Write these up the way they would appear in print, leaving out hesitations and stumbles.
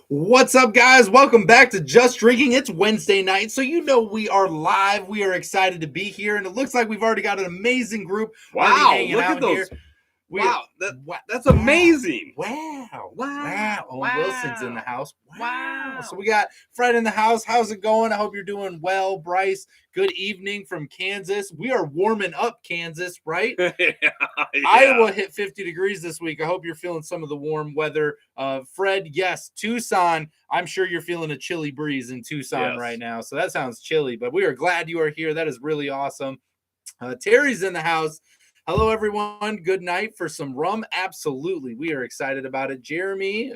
What's up, guys? Welcome back to Just Drinking. It's Wednesday night, so you know we are live. We are excited to be here, and it looks like we've already got an amazing group already Wow, hanging look out at those. here. Wow, that's amazing. Wow. Wow. Oh, Wilson's in the house. Wow. So we got Fred in the house. How's it going? I hope you're doing well. Bryce, good evening from Kansas. We are warming up Kansas, right? Yeah. Iowa hit 50 degrees this week. I hope you're feeling some of the warm weather. Fred, yes, Tucson. I'm sure you're feeling a chilly breeze in Tucson right now. So that sounds chilly, but we are glad you are here. That is really awesome. Terry's in the house. Hello, everyone. Good night for some rum. Absolutely. We are excited about it. Jeremy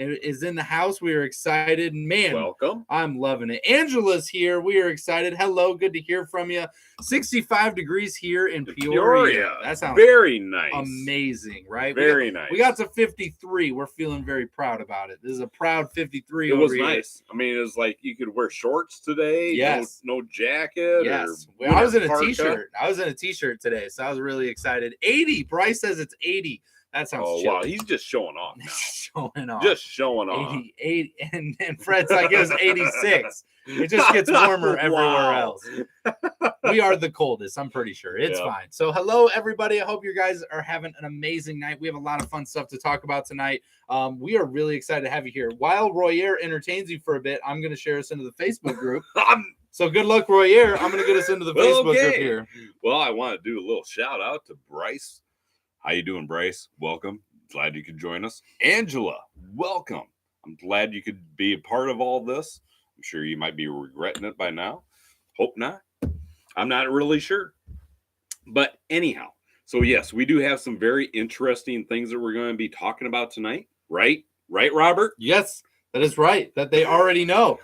is in the house. We are excited. Man, Welcome. I'm loving it. Angela's here. We are excited. Hello. Good to hear from you. 65 degrees here in Peoria. That sounds very nice. Amazing, right? Very nice. We got to 53. We're feeling very proud about it. This is a proud 53. It was nice. I mean, it was like you could wear shorts today. Yes. No jacket. Yes. I was in a t-shirt. I was in a t-shirt today, so I was really excited. 80. Bryce says it's 80. That sounds chilly. Wow, he's just showing off now. Showing off. Just showing off. 80, and Fred's like, it was 86. It just gets warmer everywhere else. We are the coldest, I'm pretty sure. It's fine. So hello, everybody. I hope you guys are having an amazing night. We have a lot of fun stuff to talk about tonight. We are really excited to have you here. While Royer entertains you for a bit, I'm going to share us into the Facebook group. So good luck, Royer. I'm going to get us into the Facebook group here. Well, I want to do a little shout out to Bryce. How you doing, Bryce? Welcome. Glad you could join us. Angela, welcome. I'm glad you could be a part of all this. I'm sure you might be regretting it by now. Hope not. I'm not really sure. But anyhow, so yes, we do have some very interesting things that we're going to be talking about tonight. Right? Right, Robert? Yes, that is right. That they already know.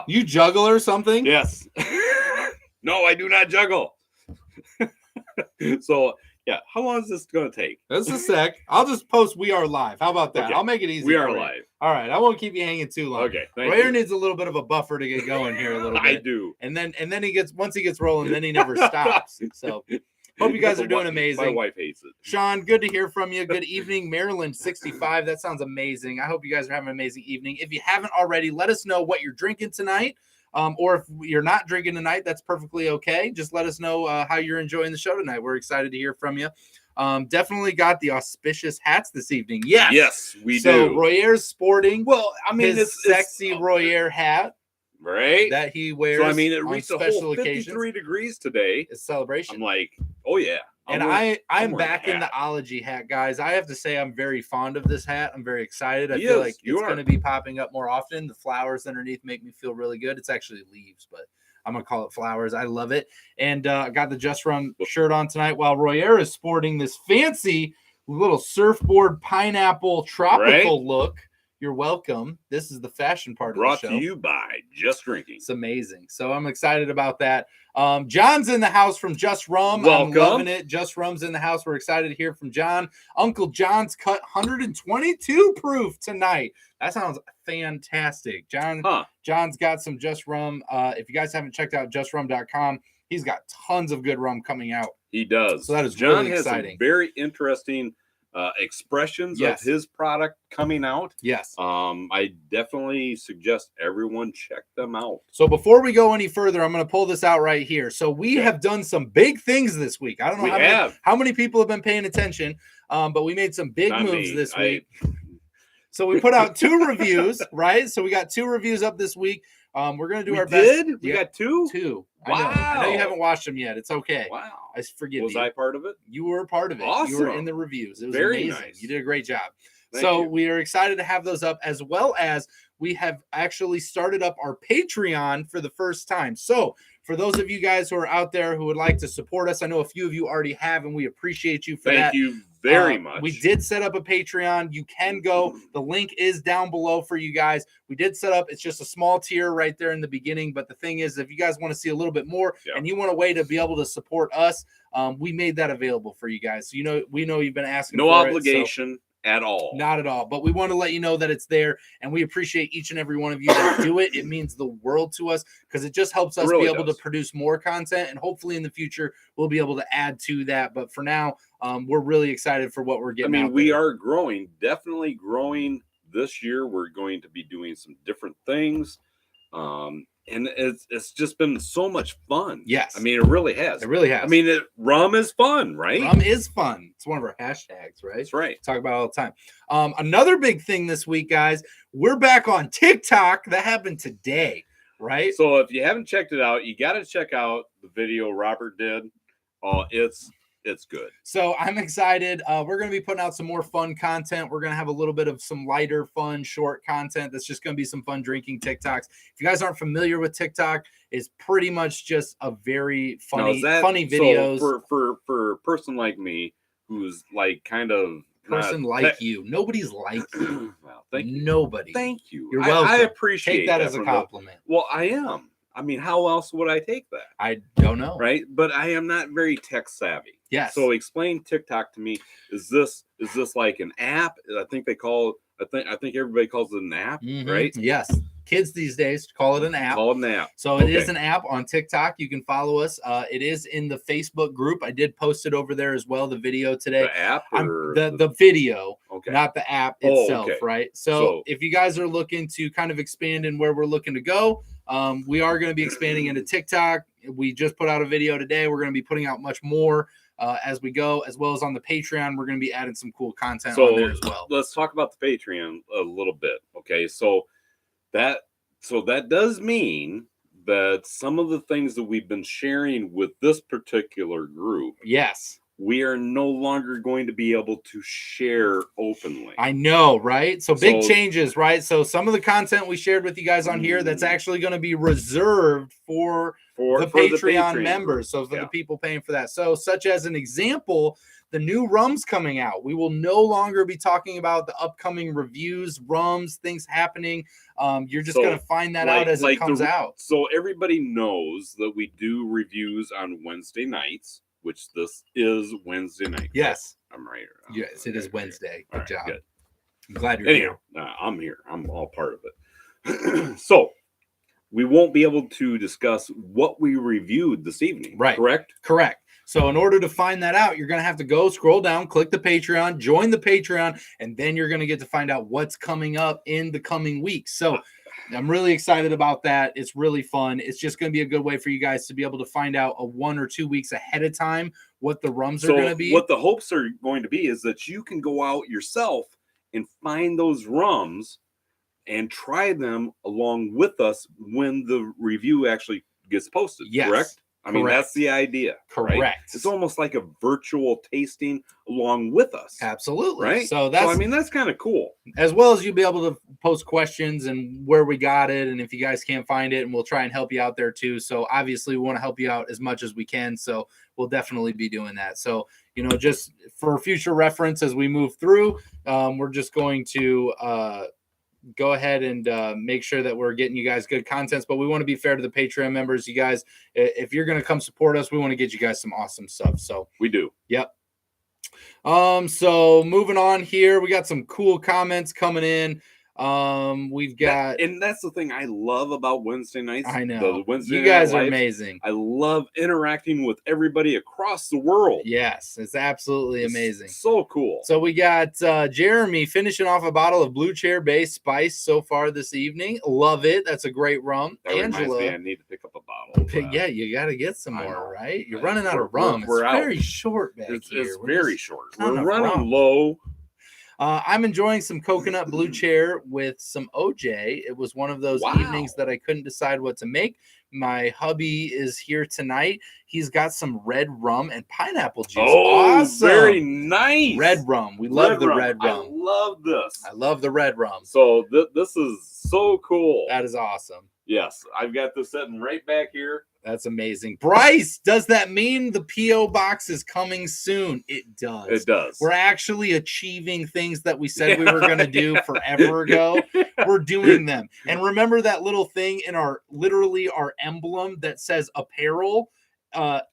You juggle or something? Yes. No, I do not juggle. So, yeah, how long is this going to take? Just a sec. I'll just post we are live. How about that? Okay. I'll make it easy. We are live. All right. I won't keep you hanging too long. Okay. Royer needs a little bit of a buffer to get going here a little bit. I do. And then once he gets rolling, then he never stops. So hope you guys are doing amazing. My wife hates it. Sean, good to hear from you. Good evening. Maryland 65. That sounds amazing. I hope you guys are having an amazing evening. If you haven't already, let us know what you're drinking tonight. Or if you're not drinking tonight, that's perfectly okay. Just let us know how you're enjoying the show tonight. We're excited to hear from you. Definitely got the auspicious hats this evening. Yes, we do. So Royer's sporting. Well, I mean, his sexy Royer hat, right? That he wears. So I mean, it reached a whole 53 degrees today. It's a celebration. I'm like, oh yeah. I'm back in the ology hat, guys. I have to say I'm very fond of this hat. I'm very excited. I feel like it's going to be popping up more often. The flowers underneath make me feel really good. It's actually leaves, but I'm going to call it flowers. I love it. And I got the Just Rum shirt on tonight while Royer is sporting this fancy little surfboard pineapple tropical look. You're welcome. This is the fashion part of the show. Brought to you by Just Drinking. It's amazing. So I'm excited about that. John's in the house from Just Rum. Welcome. I'm loving it. Just Rum's in the house. We're excited to hear from John. Uncle John's cut 122 proof tonight. That sounds fantastic. John's got some Just Rum. If you guys haven't checked out justrum.com, he's got tons of good rum coming out. He does. So that is John really exciting. Has some very interesting expressions of his product coming out. Yes. I definitely suggest everyone check them out. So before we go any further, I'm going to pull this out right here. So we have done some big things this week. I don't know how many people have been paying attention, but we made some big moves this week. So we put out 2 reviews, right? So we got 2 reviews up this week. We're going to do our best. We got 2? 2. Wow. I know you haven't watched them yet. It's okay. Wow. I forgive you. Was I part of it? You were a part of it. Awesome. You were in the reviews. It was very amazing. Nice. You did a great job. Thank you. We are excited to have those up, as well as we have actually started up our Patreon for the first time. So for those of you guys who are out there who would like to support us, I know a few of you already have, and we appreciate you for that. Thank you very much. We did set up a Patreon. You can go. The link is down below for you guys. We did set up. It's just a small tier right there in the beginning. But the thing is, if you guys want to see a little bit more and you want a way to be able to support us, we made that available for you guys. So, we know you've been asking. No obligation at all. Not at all. But we want to let you know that it's there, and we appreciate each and every one of you that do it. It means the world to us because it just helps us be able to produce more content, and hopefully in the future we'll be able to add to that. But for now, we're really excited for what we're getting. I mean, we are growing, definitely growing this year we're going to be doing some different things. And it's just been so much fun. Yes. I mean, it really has. It really has. I mean, rum is fun, right? Rum is fun. It's one of our hashtags, right? That's right. Talk about it all the time. Another big thing this week, guys, we're back on TikTok. That happened today, right? So if you haven't checked it out, you got to check out the video Robert did. It's good. So I'm excited. We're going to be putting out some more fun content. We're going to have a little bit of some lighter, fun, short content. That's just going to be some fun drinking TikToks. If you guys aren't familiar with TikTok, it's pretty much just a very funny videos. So for a person like me, who's like kind of you, nobody's like you. Well, thank you. Nobody. Thank you. You're welcome. I appreciate Take that as a compliment. Well, I am. I mean, how else would I take that? I don't know. Right? But I am not very tech savvy. Yes. So explain TikTok to me. Is this like an app? I think everybody calls it an app, right? Yes. Kids these days call it an app. Call it an app. So it is an app on TikTok. You can follow us. It is in the Facebook group. I did post it over there as well, the video today. The app or the video, okay, not the app itself, okay, right? So if you guys are looking to kind of expand in where we're looking to go, we are going to be expanding into TikTok. We just put out a video today. We're going to be putting out much more as we go, as well as on the Patreon. We're going to be adding some cool content on there as well. Let's talk about the Patreon a little bit. Okay, so that does mean that some of the things that we've been sharing with this particular group, yes, we are no longer going to be able to share openly. I know, right? So big changes, right? So some of the content we shared with you guys on here, that's actually going to be reserved for the Patreon members. So for the people paying for that. So such as an example, the new rums coming out. We will no longer be talking about the upcoming reviews, rums, things happening. You're just going to find that out as it comes out. So everybody knows that we do reviews on Wednesday nights, which this is Wednesday night. Yes. I'm right. Yes, it is Wednesday. Good job. Good. I'm glad you're here. I'm here. I'm all part of it. So we won't be able to discuss what we reviewed this evening. Right. Correct? Correct. So in order to find that out, you're going to have to go scroll down, click the Patreon, join the Patreon, and then you're going to get to find out what's coming up in the coming weeks. So I'm really excited about that. It's really fun. It's just going to be a good way for you guys to be able to find out 1 or 2 weeks ahead of time what the rums are going to be. What the hopes are going to be is that you can go out yourself and find those rums and try them along with us when the review actually gets posted. Yes. Correct? I mean, that's the idea. Correct. Right? It's almost like a virtual tasting along with us. Absolutely. Right? So I mean, that's kind of cool. As well as you'll be able to post questions and where we got it, and if you guys can't find it, and we'll try and help you out there too. So obviously we want to help you out as much as we can. So we'll definitely be doing that. So, just for future reference as we move through, we're just going to go ahead and make sure that we're getting you guys good contents, but we want to be fair to the Patreon members. You guys, if you're going to come support us, we want to get you guys some awesome stuff. So we do. Yep. So moving on here, we got some cool comments coming in. We've got, and that's the thing I love about Wednesday nights. I know you guys are amazing. I love interacting with everybody across the world. Yes, it's absolutely amazing. So cool. So we got Jeremy finishing off a bottle of Blue Chair Base Spice so far this evening. Love it. That's a great rum. That Angela, me I need to pick up a bottle. Yeah, you got to get some more, right? You're running out of rum. It's very short back here. It's very short. We're running low. I'm enjoying some coconut Blue Chair with some OJ. It was one of those evenings that I couldn't decide what to make. My hubby is here tonight. He's got some red rum and pineapple juice. Oh, awesome. Very nice. Red rum. We love the red rum. I love this. I love the red rum. So this is so cool. That is awesome. Yes, I've got this sitting right back here. That's amazing. Bryce, does that mean the P.O. box is coming soon? It does. It does. We're actually achieving things that we said we were going to do forever ago. We're doing them. And remember that little thing in our emblem that says apparel?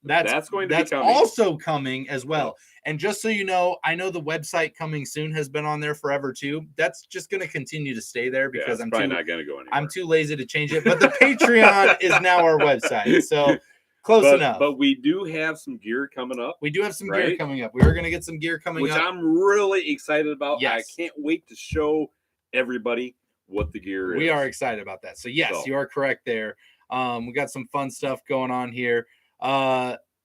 That's also coming as well. And just so you know, I know the website coming soon has been on there forever too. That's just going to continue to stay there because I'm probably not going to go anywhere. I'm too lazy to change it. But the Patreon is now our website, so close enough. But we do have some gear coming up. We do have some gear coming up. We are going to get some gear coming up, which I'm really excited about. Yes. I can't wait to show everybody what the gear is. We are excited about that. So yes, you are correct there. We got some fun stuff going on here.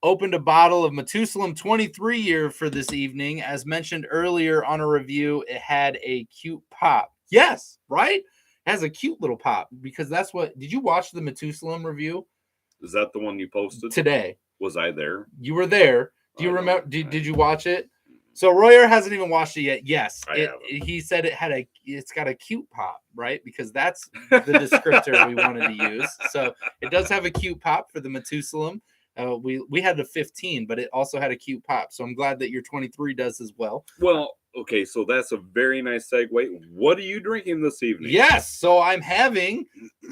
Opened a bottle of Methuselah 23 year for this evening. As mentioned earlier on a review, it had a cute pop. Yes, right? It has a cute little pop because that's what. Did you watch the Methuselah review? Is that the one you posted today? Was I there? You were there. Do you remember? Did you watch it? So Royer hasn't even watched it yet. Yes, he said it's got a cute pop, right? Because that's the descriptor we wanted to use. So it does have a cute pop for the Methuselah. We had the 15, but it also had a cute pop. So I'm glad that your 23 does as well. Well, okay, so that's a very nice segue. What are you drinking this evening? Yes, so I'm having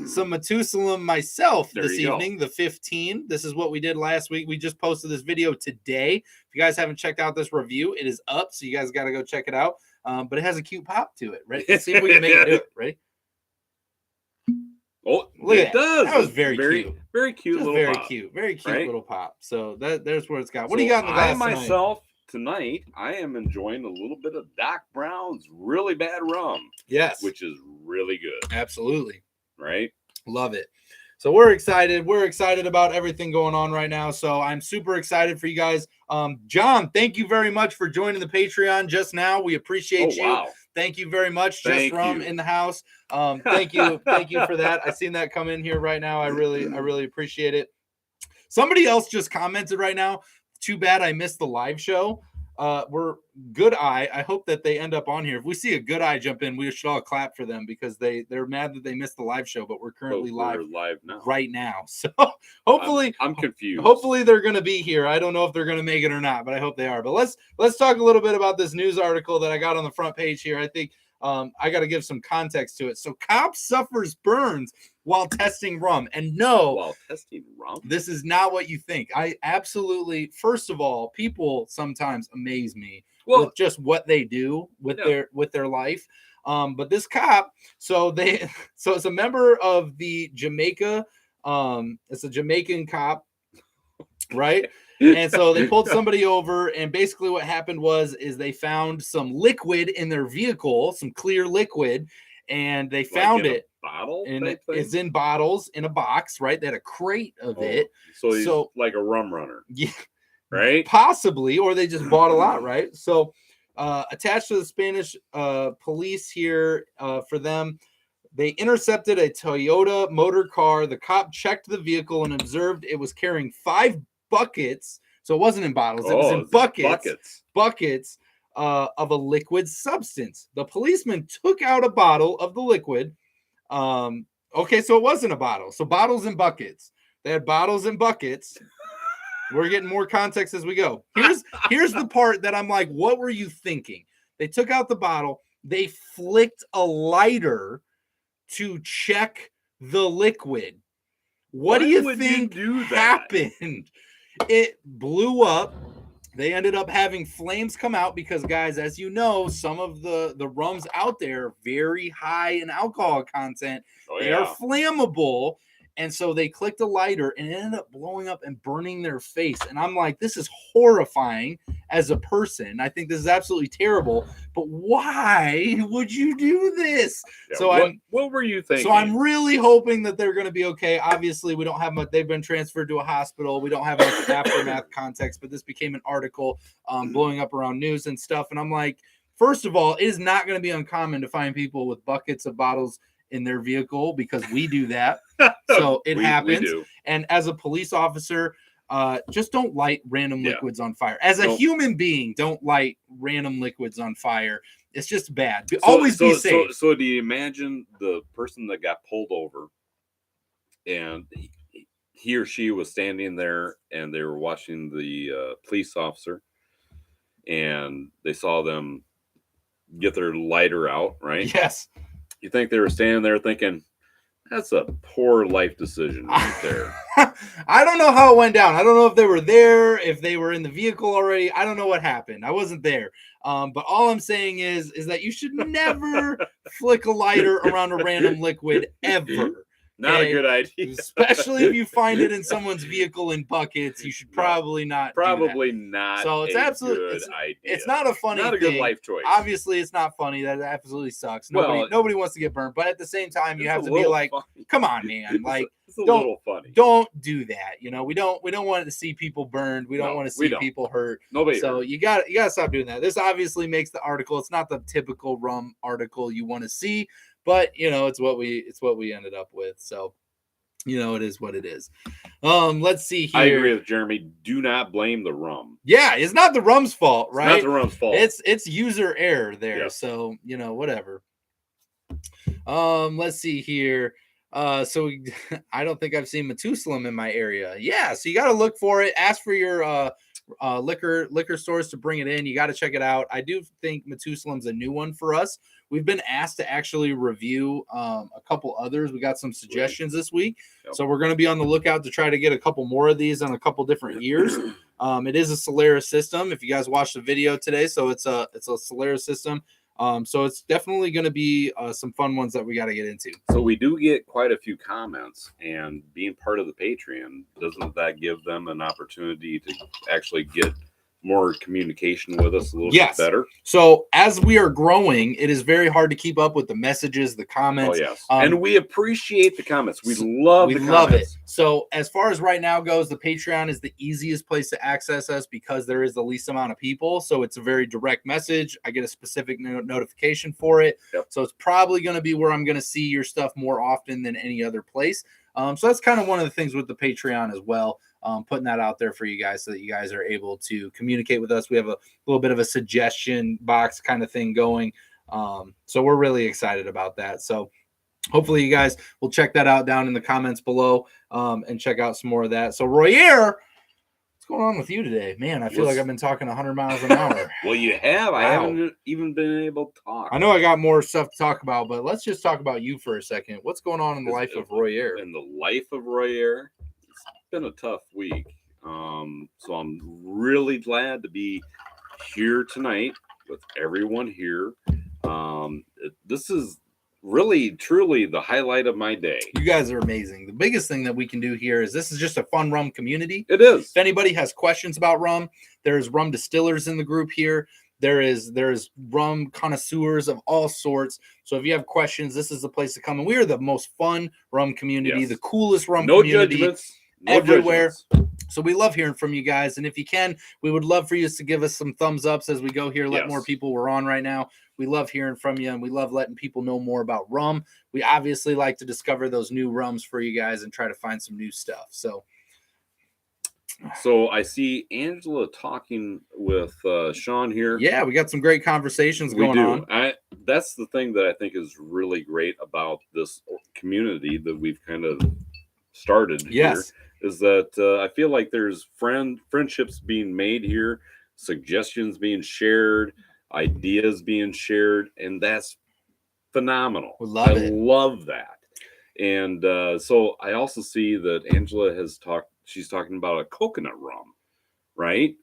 some Methuselah myself this evening, the 15. This is what we did last week. We just posted this video today. If you guys haven't checked out this review, it is up, so you guys got to go check it out. But it has a cute pop to it. Ready? Let's see if we can make it do it. Ready? Oh, look at that. That was very cute. Very cute little pop. Very cute little pop. So there's where it's got. What do you got in the glass tonight, I am enjoying a little bit of Doc Brown's Really Bad Rum. Yes. Which is really good. Absolutely. Right? Love it. So we're excited. We're excited about everything going on right now. So I'm super excited for you guys. John, thank you very much for joining the Patreon just now. We appreciate you. Wow. Thank you very much. Just Rum in the house. Thank you. Thank you for that. I seen that come in here right now. I really appreciate it. Somebody else just commented right now. Too bad I missed the live show. We're Good Eye. I hope that they end up on here. If we see a Good Eye jump in, we should all clap for them because they're mad that they missed the live show, but we're currently live now. Right now. So hopefully I'm confused. Hopefully they're going to be here. I don't know if they're going to make it or not, but I hope they are. But let's talk a little bit about this news article that I got on the front page here. I think I got to give some context to it. So cop suffers burns while testing rum. And no, while testing rum, this is not what you think. I absolutely, first of all, people sometimes amaze me with just what they do with their life. But this cop, so it's a member of the Jamaica. It's a Jamaican cop, right? And so they pulled somebody over, and basically what happened is they found some liquid in their vehicle, some clear liquid, and they found it. Bottle, and it's in bottles in a box, right? They had a crate of it. So he's like a rum runner, yeah, right? Possibly, or they just bought a lot, right? So attached to the Spanish police here for them. They intercepted a Toyota motor car. The cop checked the vehicle and observed it was carrying 5 buckets. So it wasn't in bottles. It was in buckets of a liquid substance. The policeman took out a bottle of the liquid. Okay, so it wasn't a bottle. So bottles and buckets. They had bottles and buckets. We're getting more context as we go. Here's the part that I'm like, what were you thinking? They took out the bottle. They flicked a lighter to check the liquid. What do you think happened? It blew up. They ended up having flames come out because, guys, as you know, some of the rums out there are very high in alcohol content. They are flammable. And so they clicked a lighter and it ended up blowing up and burning their face. And I'm like, this is horrifying as a person. I think this is absolutely terrible. But why would you do this? Yeah, so what were you thinking? So I'm really hoping that they're going to be okay. Obviously, we don't have much. They've been transferred to a hospital. We don't have much aftermath context, but this became an article blowing up around news and stuff. And I'm like, first of all, it is not going to be uncommon to find people with buckets of bottles in their vehicle because we do that. So it happens. And as a police officer, just don't light random liquids on fire. As a human being, don't light random liquids on fire. It's just bad. Always be safe. So do you imagine the person that got pulled over and he or she was standing there and they were watching the police officer and they saw them get their lighter out, right? Yes. You think they were standing there thinking, that's a poor life decision right there. I don't know how it went down. I don't know if they were there, if they were in the vehicle already. I don't know what happened. I wasn't there. But all I'm saying is that you should never flick a lighter around a random liquid ever. Not a good idea. Especially if you find it in someone's vehicle in buckets, you should probably not do that. Not so it's absolutely good idea. It's not a funny not a thing. good life choice. Obviously, it's not funny. That absolutely sucks. Nobody wants to get burned. But at the same time, you have to be like, funny. Come on, man. Like, it's a little funny. Don't do that. You know, we don't want to see people burned. We don't want to see people hurt. Nobody. So you got to stop doing that. This obviously makes the article. It's not the typical rum article you want to see, but you know, it's what we ended up with. So, you know, it is what it is. Let's see here. I agree with Jeremy. Do not blame the rum. Yeah, it's not the rum's fault, right? It's not the rum's fault. It's user error there. Yes. So, you know, whatever. Let's see here. So I don't think I've seen Methuselah in my area. Yeah, so you got to look for it. Ask for your liquor stores to bring it in. You got to check it out. I do think Methuselah's a new one for us. We've been asked to actually review a couple others. We got some suggestions this week. Yep. So we're going to be on the lookout to try to get a couple more of these on a couple different years. It is a Solaris system. If you guys watched the video today, so it's a Solaris system. So it's definitely going to be some fun ones that we got to get into. So we do get quite a few comments, and being part of the Patreon, doesn't that give them an opportunity to actually get more communication with us a little bit better? So as we are growing, it is very hard to keep up with the messages, the comments. Oh, yes. And we appreciate the comments. We love it. So as far as right now goes, the Patreon is the easiest place to access us because there is the least amount of people. So it's a very direct message. I get a specific notification for it. Yep. So it's probably going to be where I'm going to see your stuff more often than any other place. So that's kind of one of the things with the Patreon as well. Putting that out there for you guys so that you guys are able to communicate with us. We have a little bit of a suggestion box kind of thing going. So we're really excited about that. So hopefully you guys will check that out down in the comments below and check out some more of that. So Royer, what's going on with you today? Man, I feel like I've been talking 100 miles an hour. Well, you have. Wow. I haven't even been able to talk. I know I got more stuff to talk about, but let's just talk about you for a second. What's going on in the life of Royer? In the life of Royer? Been a tough week, so I'm really glad to be here tonight with everyone here. This is really truly the highlight of my day. You guys are amazing. The biggest thing that we can do here is this is just a fun rum community. It is. If anybody has questions about rum, there's rum distillers in the group here. There's rum connoisseurs of all sorts. So if you have questions, this is the place to come. And we are the most fun rum community, the coolest rum community. Judgments. Everywhere. So we love hearing from you guys. And if you can, we would love for you to give us some thumbs ups as we go here. Let more people. We're on right now. We love hearing from you, and we love letting people know more about rum. We obviously like to discover those new rums for you guys and try to find some new stuff. So I see Angela talking with Sean here. Yeah, we got some great conversations going on. That's the thing that I think is really great about this community that we've kind of started here. Is that I feel like there's friendships being made here, suggestions being shared, ideas being shared, and that's phenomenal. I love that. And so I also see that Angela she's talking about a coconut rum, right?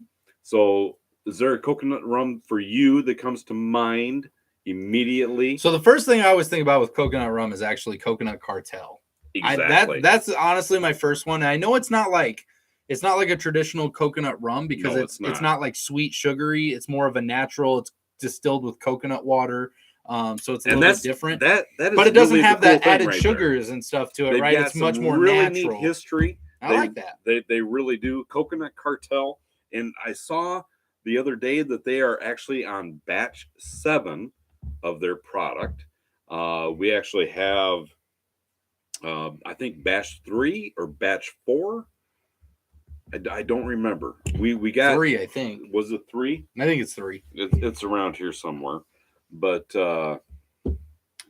So is there a coconut rum for you that comes to mind immediately? So the first thing I always think about with coconut rum is actually Coconut Cartel. Exactly. That's honestly my first one. I know it's not like a traditional coconut rum because it's not like sweet sugary. It's more of a natural. It's distilled with coconut water. So it's a little bit different. That is but it doesn't have that cool added sugars and stuff to it, right? It's much more really natural. Neat history. I like that. They really do. Coconut Cartel. And I saw the other day that they are actually on batch 7 of their product. We actually have I think batch 3 or batch 4. I don't remember. We got 3, I think. Was it 3? I think it's 3. It's around here somewhere. But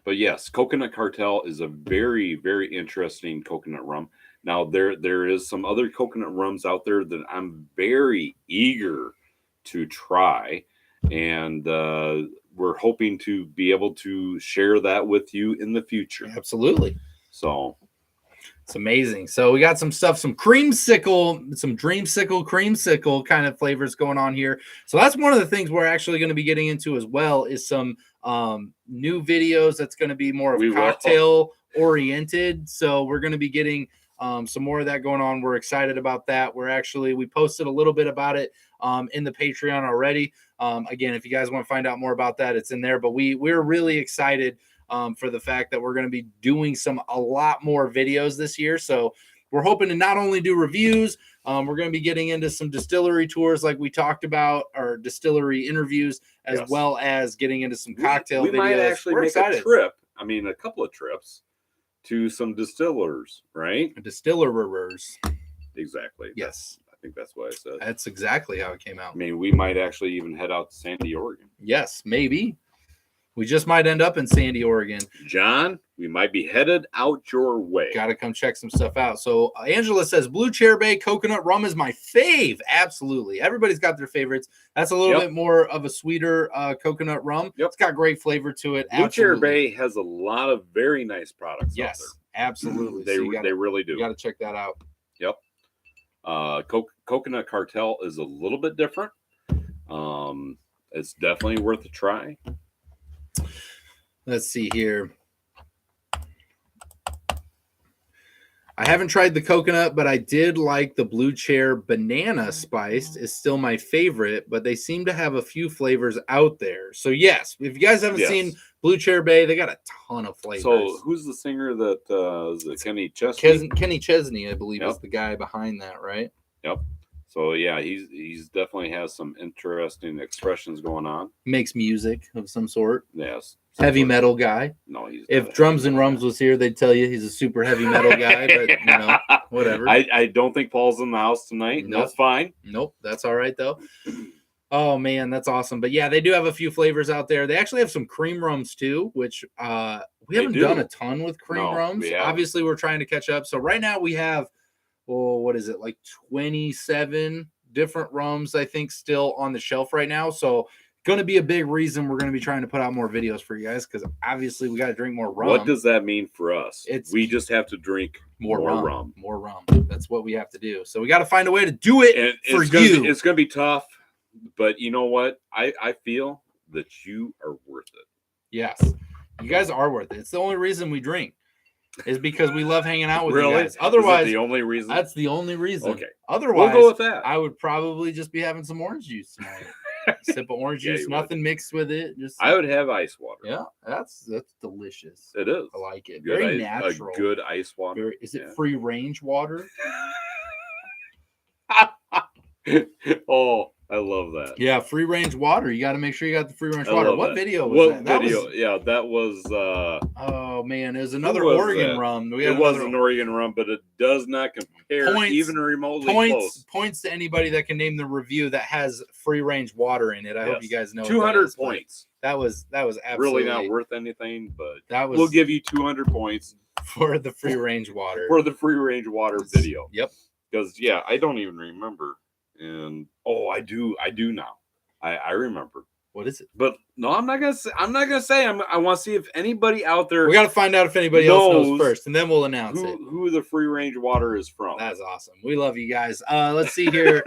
yes, Coconut Cartel is a very, very interesting coconut rum. Now there is some other coconut rums out there that I'm very eager to try, and we're hoping to be able to share that with you in the future. Absolutely. So it's amazing. So we got some stuff, some creamsicle, some dreamsicle, creamsicle kind of flavors going on here. So that's one of the things we're actually going to be getting into as well is some new videos that's going to be more of cocktail oriented. So we're going to be getting some more of that going on. We're excited about that. We posted a little bit about it in the Patreon already. Again, if you guys want to find out more about that, it's in there. But we're really excited for the fact that we're going to be doing a lot more videos this year. So we're hoping to not only do reviews, we're going to be getting into some distillery tours like we talked about, or distillery interviews, as well as getting into some cocktail videos. We might actually make a trip. I mean, a couple of trips to some distillers, right? Distillers. Exactly. Yes. I think that's what I said. That's exactly how it came out. I mean, we might actually even head out to Sandy, Oregon. Yes, maybe. We just might end up in Sandy, Oregon. John, we might be headed out your way. Got to come check some stuff out. So Angela says, Blue Chair Bay coconut rum is my fave. Absolutely. Everybody's got their favorites. That's a little bit more of a sweeter coconut rum. It's got great flavor to it. Blue Chair Bay has a lot of very nice products out there. Absolutely. They really do. You got to check that out. Yep. Coconut Cartel is a little bit different. It's definitely worth a try. Let's see here. I haven't tried the coconut, but I did like the Blue Chair banana spiced. Is still my favorite, but they seem to have a few flavors out there. So yes, if you guys haven't seen Blue Chair Bay, they got a ton of flavors. So who's the singer that is it Kenny Chesney? Kenny Chesney, I believe, is the guy behind that, right? Yep. So yeah, he's definitely has some interesting expressions going on. Makes music of some sort. Yes. Heavy metal guy. No, he's if Drums and Rums was here, they'd tell you he's a super heavy metal guy, but whatever. I don't think Paul's in the house tonight. Nope. That's fine. Nope, that's all right though. Oh man, that's awesome. But yeah, they do have a few flavors out there. They actually have some cream rums too, which we haven't done a ton with cream rums. Obviously, we're trying to catch up. So right now we have what is it, like 27 different rums, I think, still on the shelf right now. So going to be a big reason we're going to be trying to put out more videos for you guys, because obviously we got to drink more rum. What does that mean for us? We just have to drink more rum. More rum. That's what we have to do. So we got to find a way to do it for you. It's going to be tough, but you know what? I feel that you are worth it. Yes, you guys are worth it. It's the only reason we drink. Is because we love hanging out with you guys. Otherwise, the only reason. That's the only reason. Okay. Otherwise, we'll go with that. I would probably just be having some orange juice tonight. Sip of orange juice, nothing mixed with it. I would have ice water. Yeah, that's delicious. It is. I like it. Good Very natural. A good ice water. Is it free range water? Oh, I love that. Yeah, free range water. You got to make sure you got the free range water. What video was that? That was. Oh man, it was another Oregon rum. It was an Oregon rum, but it does not compare even remotely close. Points to anybody that can name the review that has free range water in it. I hope you guys know. 200 points. That was absolutely really not worth anything, but we'll give you 200 points for the free range water. For the free range water video. Yep. Because I don't even remember. And I do now. I remember. What is it? But no, I'm not gonna say. I want to see if anybody out there. We got to find out if anybody else knows first, and then we'll announce who the free range water is from. That's awesome. We love you guys. Let's see here.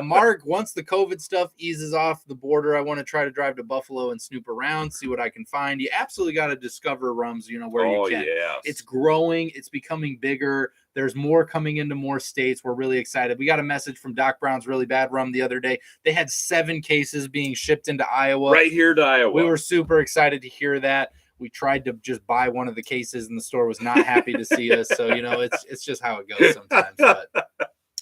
Mark, once the COVID stuff eases off the border, I want to try to drive to Buffalo and snoop around, see what I can find. You absolutely got to discover rums, where you can. Yes. It's growing. It's becoming bigger. There's more coming into more states. We're really excited. We got a message from Doc Brown's Really Bad Rum the other day. They had 7 cases being shipped into Iowa. Right here to Iowa. We were super excited to hear that. We tried to just buy one of the cases, and the store was not happy to see us. So, it's just how it goes sometimes. But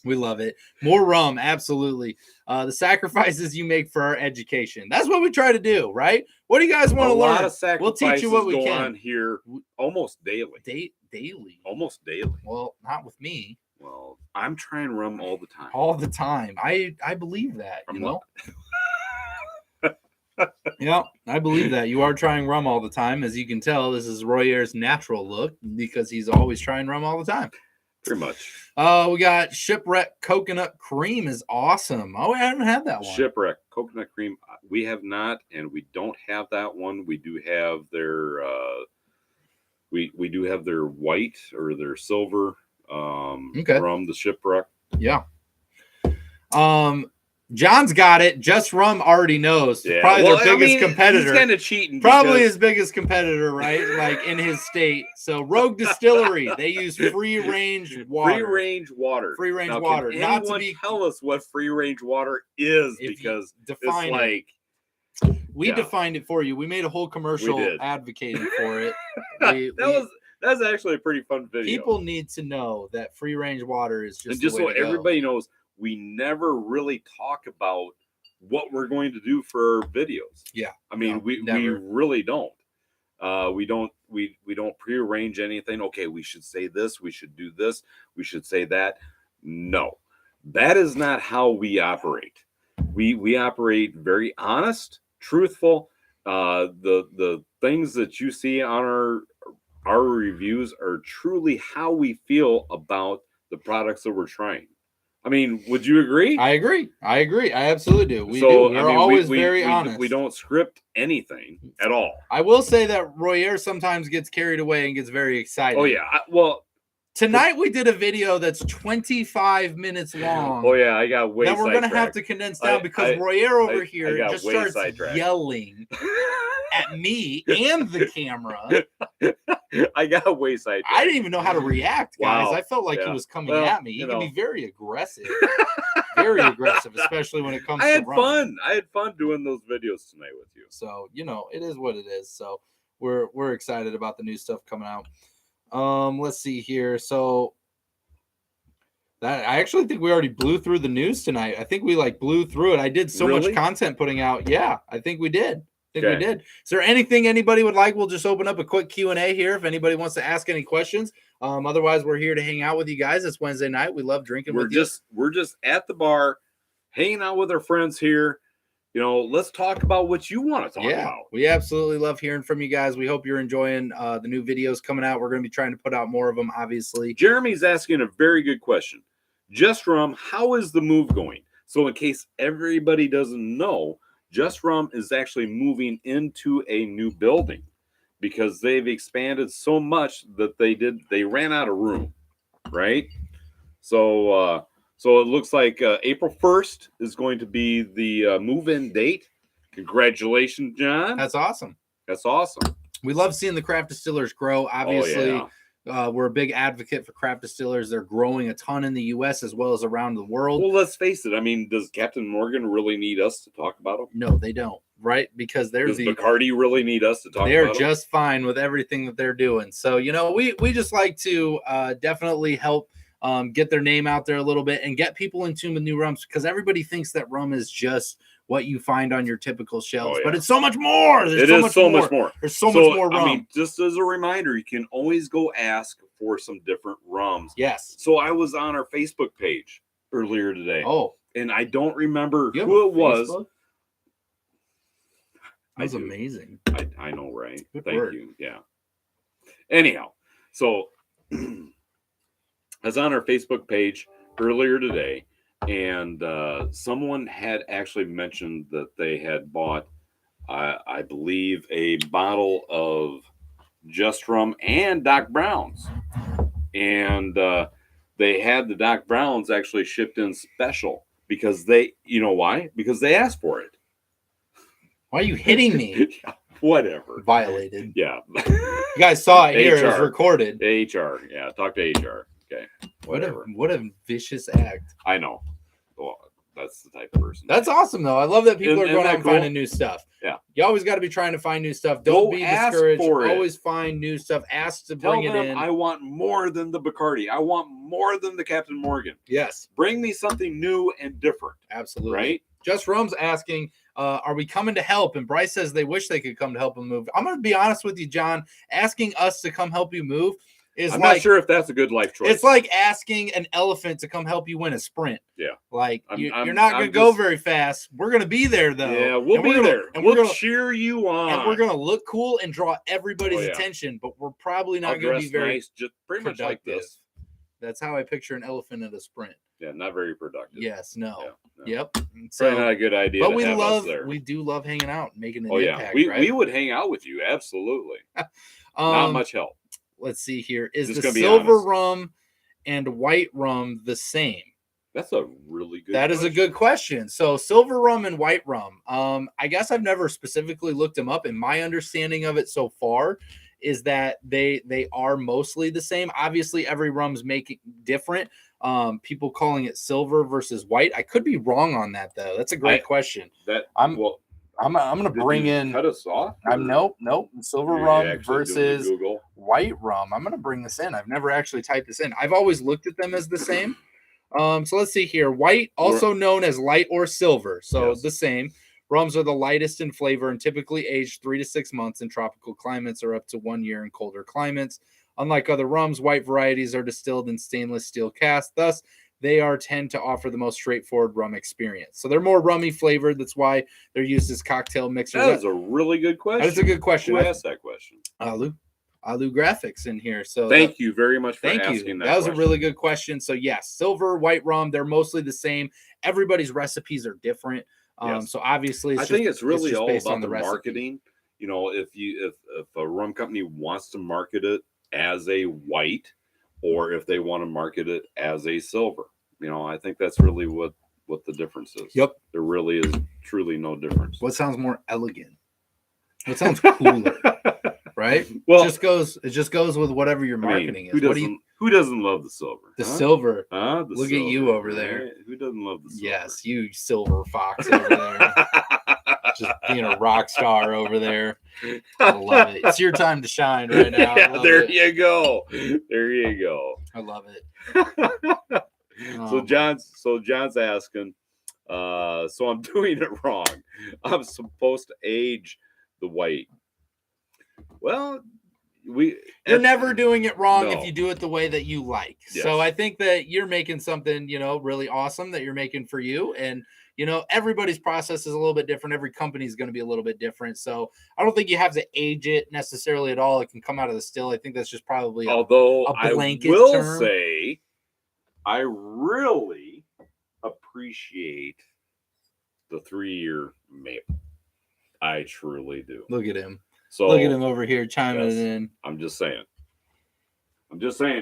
we love it. More rum, absolutely. The sacrifices you make for our education. That's what we try to do, right? What do you guys want to learn? A lot of sacrifices we'll teach you what we go can. On here almost daily. Daily? Almost daily. Well, not with me. Well, I'm trying rum all the time. All the time. I believe that, Yeah, I believe that. You are trying rum all the time. As you can tell, this is Royer's natural look because he's always trying rum all the time. Pretty much. We got Shipwreck Coconut Cream is awesome. Oh, I haven't had that one. Shipwreck Coconut Cream. We have not, and we don't have that one. We do have their we do have their white or their silver rum, the Shipwreck. Yeah. John's got it. Just Rum already knows. Yeah. Probably their biggest competitor. He's kind of cheating. Probably his biggest competitor, right? Like in his state. So Rogue Distillery, they use free range water. Free range water. Free range now, water. Can Not anyone to be tell us what free range water is, because define it's like we defined it for you. We made a whole commercial advocating for it. That's actually a pretty fun video. People need to know that free range water is just, and just so everybody knows, we never really talk about what we're going to do for videos. Yeah. I mean, we really don't. We don't prearrange anything. Okay, we should say this, we should do this, we should say that. No. That is not how we operate. We operate very honest, truthful. The things that you see on our reviews are truly how we feel about the products that we're trying. I mean, would you agree? I agree. I absolutely do. We're always very honest. We don't script anything at all. I will say that Royer sometimes gets carried away and gets very excited. Oh, yeah. Tonight we did a video that's 25 minutes long. Oh, yeah. I got way that we're going to have to condense down because Royer over here just starts yelling at me and the camera. I got way sidetracked. I didn't even know how to react, guys. Wow. I felt like he was coming at me. He can be very aggressive. Very aggressive, especially when it comes to rum. I had fun doing those videos tonight with you. So, it is what it is. So, we're excited about the new stuff coming out. Let's see here. So, I actually think we already blew through the news tonight. I think we blew through it. I did so much content putting out. Yeah, I think we did. We did. Is there anything anybody would like? We'll just open up a quick Q&A here if anybody wants to ask any questions. Otherwise, we're here to hang out with you guys. It's Wednesday night. We love drinking with you. We're just at the bar, hanging out with our friends here. Let's talk about what you want to talk about. We absolutely love hearing from you guys. We hope you're enjoying the new videos coming out. We're going to be trying to put out more of them, obviously. Jeremy's asking a very good question. Just Rum, how is the move going? So in case everybody doesn't know, Just Rum is actually moving into a new building because they've expanded so much that they ran out of room, right? So it looks like April 1st is going to be the move-in date. Congratulations, John. That's awesome. That's awesome. We love seeing the craft distillers grow. Obviously, oh, yeah. We're a big advocate for craft distillers. They're growing a ton in the U.S. as well as around the world. Well, let's face it. I mean, does Captain Morgan really need us to talk about them? No, they don't, right? Because does Bacardi really need us to talk about them? They're just fine with everything that they're doing. So, we just like to definitely help get their name out there a little bit and get people in tune with new rums because everybody thinks that rum is just what you find on your typical shelves, but it's so much more. There's so much more. There's so much more rum. I mean, just as a reminder, you can always go ask for some different rums. Yes. So I was on our Facebook page earlier today. Oh. And I don't remember who it was. That was amazing. I know, right? Good Thank word. you. Yeah. Anyhow, so I was on our Facebook page earlier today, and someone had actually mentioned that they had bought, I believe, a bottle of Just Rum and Doc Brown's. And they had the Doc Brown's actually shipped in special because you know why? Because they asked for it. Why are you hitting me? Whatever. Violated. Yeah. You guys saw it here. It was recorded. HR. Yeah. Talk to HR. Okay. Whatever. What a vicious act. I know. Well, that's the type of person. That's awesome, though. I love that people are going out and finding new stuff. Yeah. You always got to be trying to find new stuff. Don't be discouraged. Always find new stuff. Ask to bring it in. I want more than the Bacardi. I want more than the Captain Morgan. Yes. Bring me something new and different. Absolutely. Right? Just Rum's asking, are we coming to help? And Bryce says they wish they could come to help him move. I'm going to be honest with you, John. Asking us to come help you move is I'm not sure if that's a good life choice. It's like asking an elephant to come help you win a sprint. Yeah. Like, you're not going to go very fast. We're going to be there, though. Yeah, we'll be there. And we'll cheer you on. And we're going to look cool and draw everybody's attention, but we're probably not going to be very nice, just pretty much like this. That's how I picture an elephant at a sprint. Yeah, not very productive. Yes, no. Yeah, no. Yep. So probably not a good idea. But we do love hanging out, making an impact. We would hang out with you, absolutely. Not much help. Let's see here. Is the silver rum and white rum the same? That's a really good That question. is a good question. So silver rum and white rum. I guess I've never specifically looked them up, and my understanding of it so far is that they are mostly the same. Obviously, every rum's making different. People calling it silver versus white. I could be wrong on that though. That's a great question. I'm gonna bring in. Cut us off. Nope. Silver rum versus white rum. I'm gonna bring this in. I've never actually typed this in. I've always looked at them as the same. So let's see here. White, also known as light or silver. So the same. Rums are the lightest in flavor and typically aged 3 to 6 months in tropical climates or up to 1 year in colder climates. Unlike other rums, white varieties are distilled in stainless steel casks. Thus, they tend to offer the most straightforward rum experience. So they're more rummy flavored. That's why they're used as cocktail mixers. That is a really good question. That's a good question. Who asked that question? Alu Graphics in here. So thank you very much for asking that. That was a really good question. So yes, silver, white rum, they're mostly the same. Everybody's recipes are different. So obviously, I think it's really all about the marketing. You know, if a rum company wants to market it as a white, or if they want to market it as a silver, you know, I think that's really what the difference is. Yep, there really is truly no difference. What sounds more elegant? What sounds cooler? Right? Well, it just goes with whatever your marketing is. Who doesn't love the silver? Silver. Look at you over there. Who doesn't love the silver? Yes, you silver fox over there. Just being a rock star over there. I love it. It's your time to shine right now. Yeah, there you go. There you go. I love it. So John's asking, so I'm doing it wrong. I'm supposed to age the white. Well, you're never doing it wrong if you do it the way that you like. Yes. So I think that you're making something, really awesome that you're making for you. And, everybody's process is a little bit different. Every company is going to be a little bit different. So I don't think you have to age it necessarily at all. It can come out of the still. I think that's just probably a blanket term. Say I really appreciate the 3-year maple. I truly do. Look at him. So look at him over here chiming it in. I'm just saying,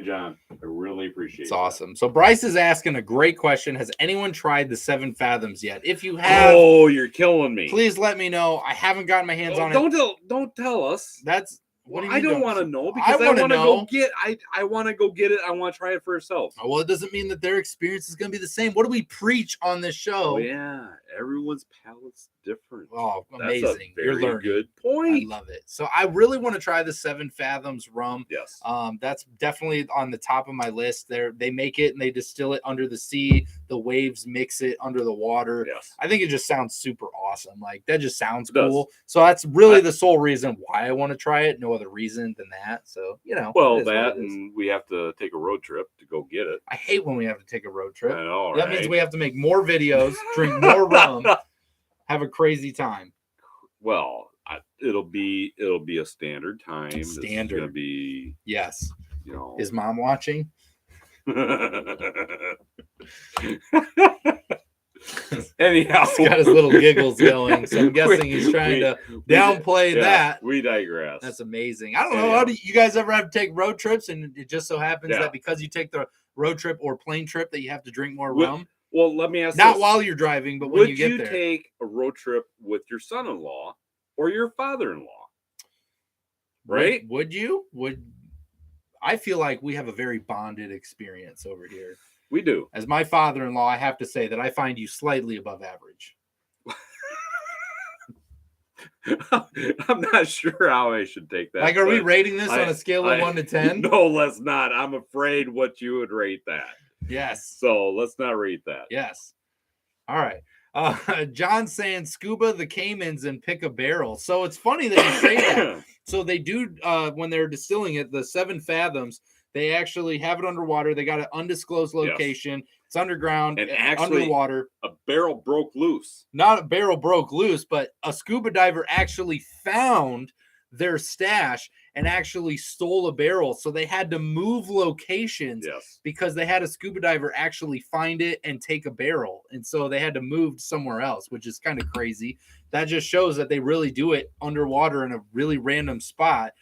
John. I really appreciate it. It's awesome. So Bryce is asking a great question. Has anyone tried the 7 Fathoms yet? If you have, you're killing me. Please let me know. I haven't gotten my hands on it. Don't tell us. That's What I don't want to know because I want to go get. I want to go get it. I want to try it for yourself. Well, it doesn't mean that their experience is going to be the same. What do we preach on this show? Oh, yeah, everyone's palate's different. Oh, amazing! That's a very good point. I love it. So I really want to try the 7 Fathoms rum. Yes. That's definitely on the top of my list. They make it and they distill it under the sea. The waves mix it under the water. Yes. I think it just sounds super awesome. Like that just sounds cool. So that's really the sole reason why I want to try it. No other reason than that. So Well, that and we have to take a road trip to go get it. I hate when we have to take a road trip. I know, that means we have to make more videos, drink more rum, have a crazy time. Well, it'll be a standard time. Standard. It's gonna be yes. Is mom watching? Anyhow, he's got his little giggles going, so I'm guessing he's trying to downplay that. We digress. That's amazing. I don't know. How do you guys ever have to take road trips, and it just so happens that because you take the road trip or plane trip that you have to drink more rum? Well, let me ask. Not while you're driving, but when you get there. Would you take a road trip with your son-in-law or your father-in-law? Right? Would you? I feel like we have a very bonded experience over here. We do. As my father-in-law, I have to say that I find you slightly above average. I'm not sure how I should take that. Like, are we rating this on a scale of 1 to 10? No, let's not. I'm afraid what you would rate that. Yes. So let's not rate that. Yes. All right. John's saying scuba the Caymans and pick a barrel. So it's funny that you say that. So they do, when they're distilling it, the 7 Fathoms, they actually have it underwater. They got an undisclosed location. Yes. It's underground, and actually, underwater. A barrel broke loose. Not a barrel broke loose, but a scuba diver actually found their stash and actually stole a barrel. So they had to move locations because they had a scuba diver actually find it and take a barrel. And so they had to move somewhere else, which is kind of crazy. That just shows that they really do it underwater in a really random spot.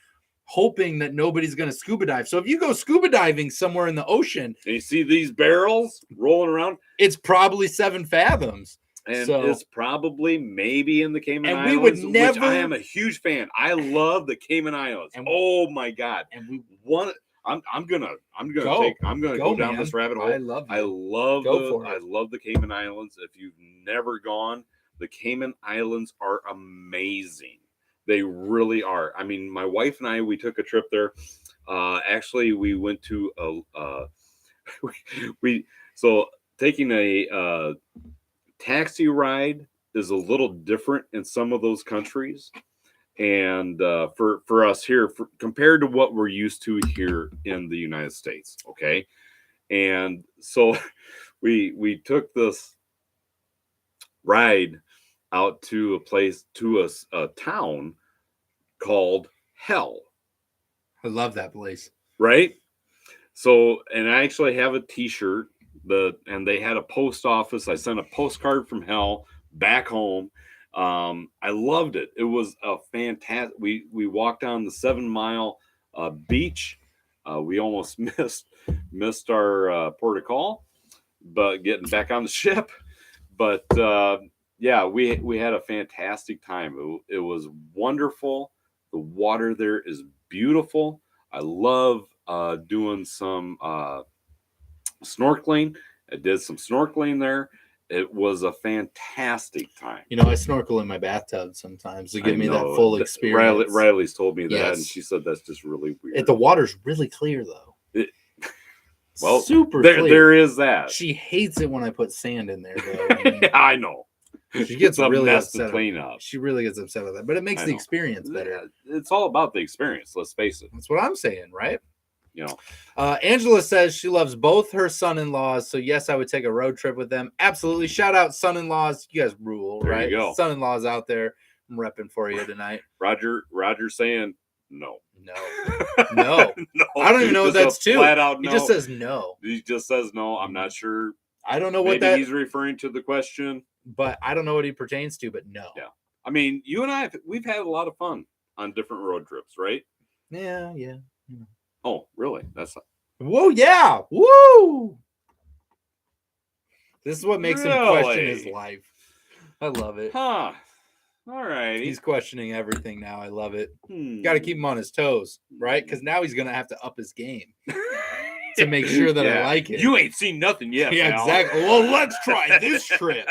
hoping that nobody's going to scuba dive. So if you go scuba diving somewhere in the ocean and you see these barrels rolling around, it's probably 7 fathoms. And it's probably maybe in the Cayman Islands, we would never, which I am a huge fan. I love the Cayman Islands. And oh my God. And we want I'm gonna go down this rabbit hole. I love the Cayman Islands. If you've never gone, the Cayman Islands are amazing. They really are. I mean, my wife and I, we took a trip there. Actually, we went to so taking a taxi ride is a little different in some of those countries. And for us here, compared to what we're used to here in the United States, okay? And so we took this ride out to a town called Hell. I love that place. Right? So, and I actually have a t-shirt, and they had a post office. I sent a postcard from Hell back home. I loved it. It was a fantastic. We walked down the 7-mile beach. We almost missed our port of call, but getting back on the ship. But yeah, we had a fantastic time. It was wonderful. The water there is beautiful. I love doing some snorkeling. I did some snorkeling there. It was a fantastic time. You know, I snorkel in my bathtub sometimes to give me that full experience. Riley's told me that, and she said that's just really weird. The water's really clear, though. Well, super clear. There is that. She hates it when I put sand in there, though. I know. She gets really mess to clean up. She really gets upset with that, but it makes the experience better. It's all about the experience. Let's face it. That's what I'm saying, right? You know, Angela says she loves both her son-in-laws, so yes, I would take a road trip with them. Absolutely. Shout out son-in-laws. You guys rule, right? There you go. Son-in-laws out there. I'm repping for you tonight. Roger saying no. No. I don't even know what that's to. Flat out no. He just says no. He just says no. I'm not sure. I don't know what Maybe he's referring to the question. But I don't know what he pertains to, but no. Yeah. I mean, you and I, we've had a lot of fun on different road trips, right? Yeah. Oh, really? That's whoa, yeah. Woo! This is what makes him question his life. I love it. Huh. All right. He's questioning everything now. I love it. Got to keep him on his toes, right? Because now he's going to have to up his game to make sure that I like it. You ain't seen nothing yet. Yeah, exactly. Well, let's try this trip.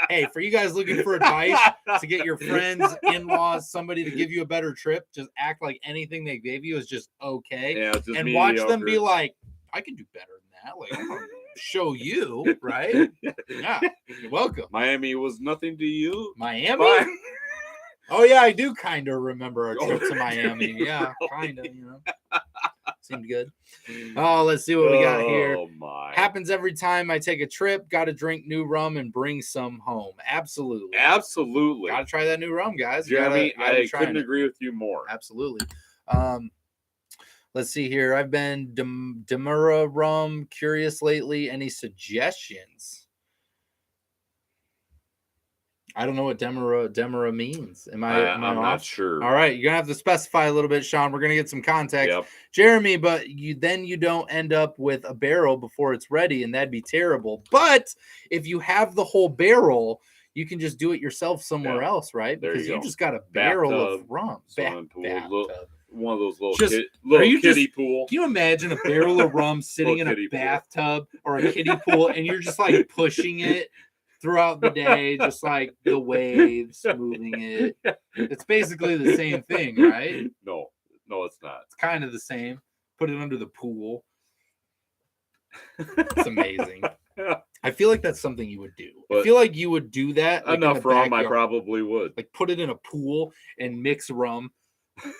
Hey, for you guys looking for advice to get your friends, in-laws, somebody to give you a better trip, just act like anything they gave you is just okay. Yeah, it's just and watch them be like, I can do better than that. Like, I'm going to show you, right? Yeah, you're welcome. Miami was nothing to you? Miami? Bye. Oh, yeah, I do kind of remember our trip to Miami. Yeah, kind of, you know. Seemed good. Oh, let's see what we got here. Oh, my. Happens every time I take a trip. Got to drink new rum and bring some home. Absolutely. Got to try that new rum, guys. Jeremy, I couldn't agree with you more. Absolutely. Let's see here. I've been Demura rum curious lately. Any suggestions? I don't know what Demura means. Am I I'm not sure. All right, you're gonna have to specify a little bit, Sean. We're gonna get some context. Yep. Jeremy, but you don't end up with a barrel before it's ready, and that'd be terrible. But if you have the whole barrel, you can just do it yourself somewhere else, right? Because you just got a barrel of rum. One of those little kiddie pool. Can you imagine a barrel of rum sitting in a bathtub or a kiddie pool, and you're just like pushing it throughout the day, just like the waves moving it? It's basically the same thing, right? No, it's not. It's kind of the same. Put it under the pool. It's amazing. I feel like that's something you would do. I feel like you would do that. Like enough rum, I probably would. Like put it in a pool and mix rum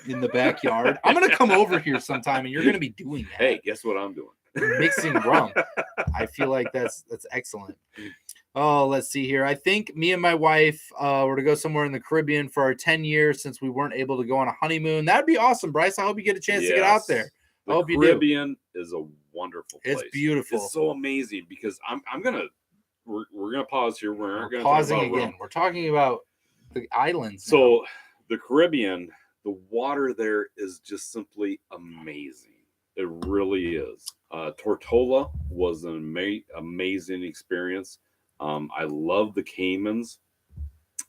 in the backyard. I'm gonna come over here sometime, and you're gonna be doing that. Hey, guess what I'm doing? Mixing rum. I feel like that's excellent. Oh, let's see here. I think me and my wife were to go somewhere in the Caribbean for our 10 years since we weren't able to go on a honeymoon. That'd be awesome, Bryce. I hope you get a chance to get out there. I hope you do. The Caribbean is a wonderful place. It's beautiful. It's so amazing because we're gonna pause here. We're not gonna pausing again. We're talking about the islands. So the Caribbean, the water there is just simply amazing. It really is. Tortola was an amazing experience. I love the Caymans.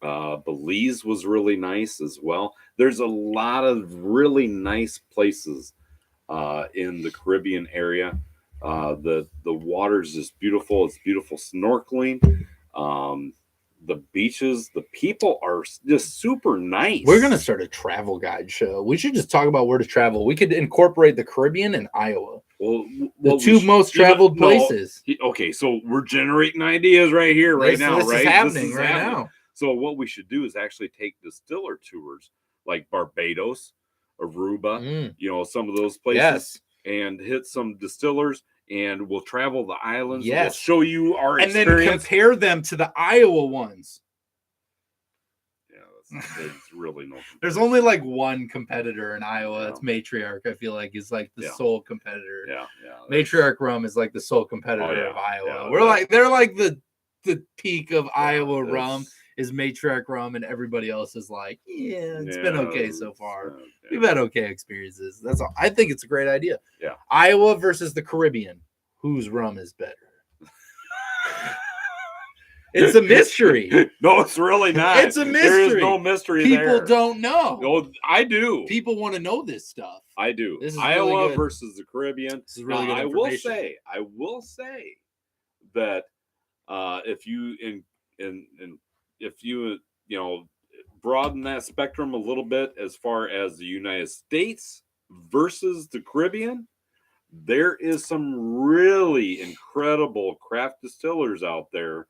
Belize was really nice as well. There's a lot of really nice places in the Caribbean area. The water's just beautiful. It's beautiful snorkeling. The beaches, the people are just super nice. We're gonna start a travel guide show. We should just talk about where to travel. We could incorporate the Caribbean and Iowa. Well, the two most traveled places. Okay, so we're generating ideas right here, right now, this right? Is happening this is right happening. Now. So what we should do is actually take distiller tours like Barbados, Aruba, some of those places, and hit some distillers. And we'll travel the islands. Yes. We'll show you our experience. And then compare them to the Iowa ones. Yeah, there's really no. There's only like one competitor in Iowa. It's Matriarch. I feel like is like the sole competitor. Yeah. Matriarch Rum is like the sole competitor of Iowa. They're like the peak of Iowa rum is Matriarch Rum, and everybody else is like, it's been okay so far. We've had okay experiences. That's all. I think it's a great idea. Yeah. Iowa versus the Caribbean. Whose rum is better? It's a mystery. No, it's really not. It's a mystery. There is no mystery People there. don't know. No, I do. People want to know this stuff. I do. This is Iowa really good. versus the Caribbean. This is really good information. I will say that if you broaden that spectrum a little bit as far as the United States versus the Caribbean, there is some really incredible craft distillers out there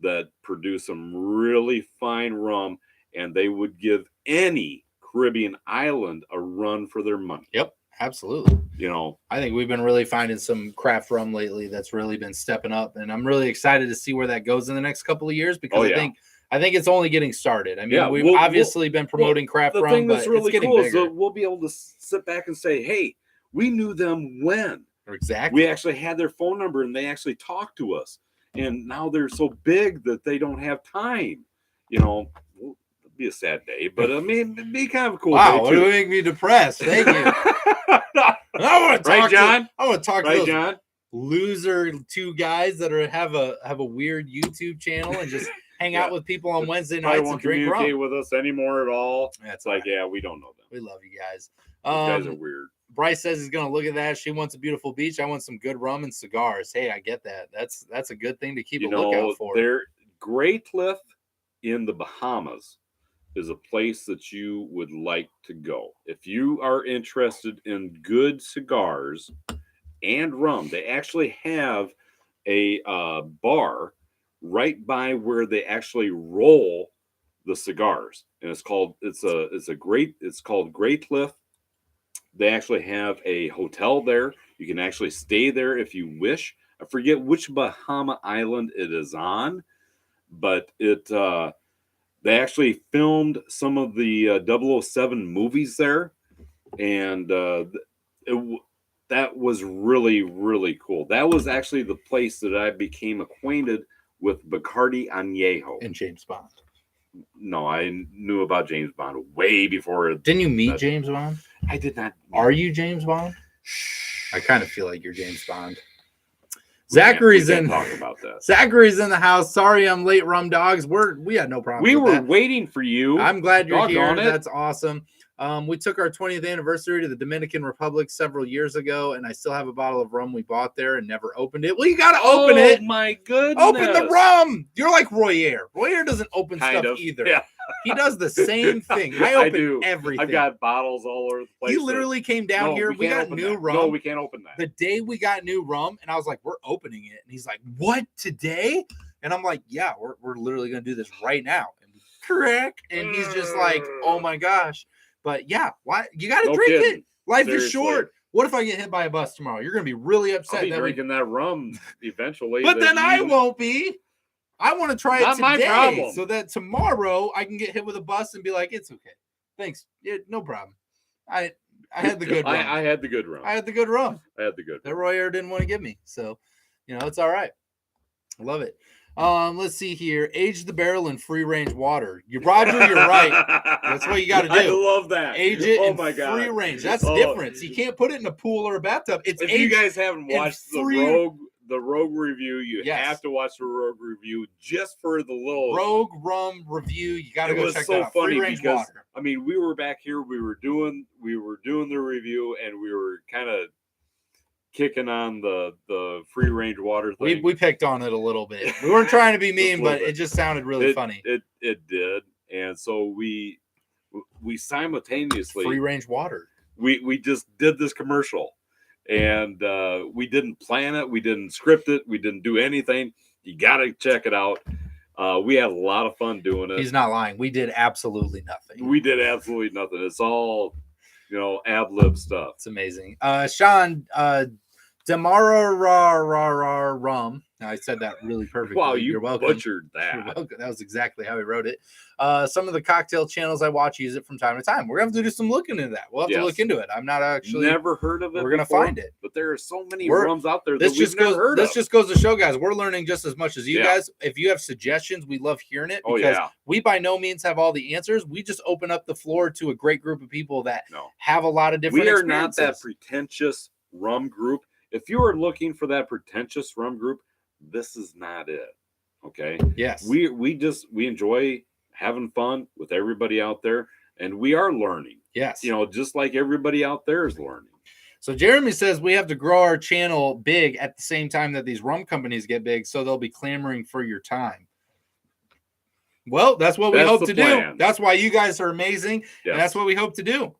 that produce some really fine rum, and they would give any Caribbean island a run for their money. Yep, absolutely. I think we've been really finding some craft rum lately that's really been stepping up, and I'm really excited to see where that goes in the next couple of years because I think it's only getting started. I mean, we've obviously been promoting craft rum, thing but that's really it's getting cool bigger. is we'll be able to sit back and say, hey, we knew them when. Exactly. We actually had their phone number and they actually talked to us. And now they're so big that they don't have time. It'll be a sad day, but I mean, it'd be kind of a cool day too. It make me depressed. Thank you. I want to talk John? I want to talk to those John? loser two guys that have a weird YouTube channel and just hang out with people on Wednesday nights and drink rum. Communicate with us anymore at all. That's like, we don't know them. We love you guys. These guys are weird. Bryce says he's going to look at that. She wants a beautiful beach. I want some good rum and cigars. Hey, I get that. That's a good thing to keep a lookout for. Grey Cliff in the Bahamas is a place that you would like to go. If you are interested in good cigars and rum, they actually have a bar right by where they actually roll the cigars. And it's called Grey Cliff. They actually have a hotel there. You can actually stay there if you wish. I forget which Bahama island it is on, but they actually filmed some of the 007 movies there, and that was really, really cool. That was actually the place that I became acquainted with Bacardi Añejo. And James Bond. No, I knew about James Bond way before. Didn't you meet James Bond? I did not. Are you James Bond? I kind of feel like you're James Bond. Zachary's in. Talk about that. Zachary's in the house. Sorry, I'm late, Rum Dogs. We had no problem. We were waiting for you. I'm glad you're here. That's awesome. We took our 20th anniversary to the Dominican Republic several years ago, and I still have a bottle of rum we bought there and never opened it. Well, you got to open it. Oh, my goodness. Open the rum. You're like Royer. Royer doesn't open stuff either. Yeah. He does the same thing. I open everything. I've got bottles all over the place. He literally came down here. We got new rum. No, we can't open that. The day we got new rum, and I was like, we're opening it. And he's like, what, today? And I'm like, yeah, we're literally going to do this right now. And correct. And he's just like, oh, my gosh. But yeah, why you got to drink it. Life is short. What if I get hit by a bus tomorrow? You're going to be really upset. I'll be drinking that rum eventually. But then I won't be. I want to try it today my problem. So that tomorrow I can get hit with a bus and be like, it's okay. Thanks. Yeah, no problem. I had the good rum. I had the good rum. I had the good rum. I had the good rum. That Royer didn't want to give me. So, it's all right. I love it. Let's see here. Age the barrel in free range water. Roger, you're right. That's what you got to do. I love that. Age it in free range. That's different. So you can't put it in a pool or a bathtub. It's if you guys haven't watched the Rogue review, you have to watch the Rogue review just for the little Rogue Rum review. You got to go check that out. It was so funny free range because water. I mean, we were back here, we were doing the review, and we were kind of kicking on the free range water thing. We picked on it a little bit. We weren't trying to be mean, but it just sounded really funny. It did, and so we simultaneously free range water. We just did this commercial, and we didn't plan it, we didn't script it, we didn't do anything. You got to check it out. We had a lot of fun doing it. He's not lying. We did absolutely nothing. It's all, ad lib stuff. It's amazing. Sean, Damara Rum. Now, I said that really perfectly. Wow, You're welcome. Butchered that. You're welcome. That was exactly how he wrote it. Some of the cocktail channels I watch use it from time to time. We're going to have to do some looking into that. We'll have to look into it. I'm not actually... Never heard of it. We're going to find it. But there are so many rums out there that we've never heard of. This just goes to show, guys, we're learning just as much as you guys. If you have suggestions, we love hearing it. Because we by no means have all the answers. We just open up the floor to a great group of people that have a lot of different experiences. We are not that pretentious rum group. If you are looking for that pretentious rum group, this is not it. Okay. Yes. We enjoy having fun with everybody out there, and we are learning. Yes. Just like everybody out there is learning. So Jeremy says we have to grow our channel big at the same time that these rum companies get big, so they'll be clamoring for your time. Well, that's what we hope to do. That's why you guys are amazing. Yes. And that's what we hope to do.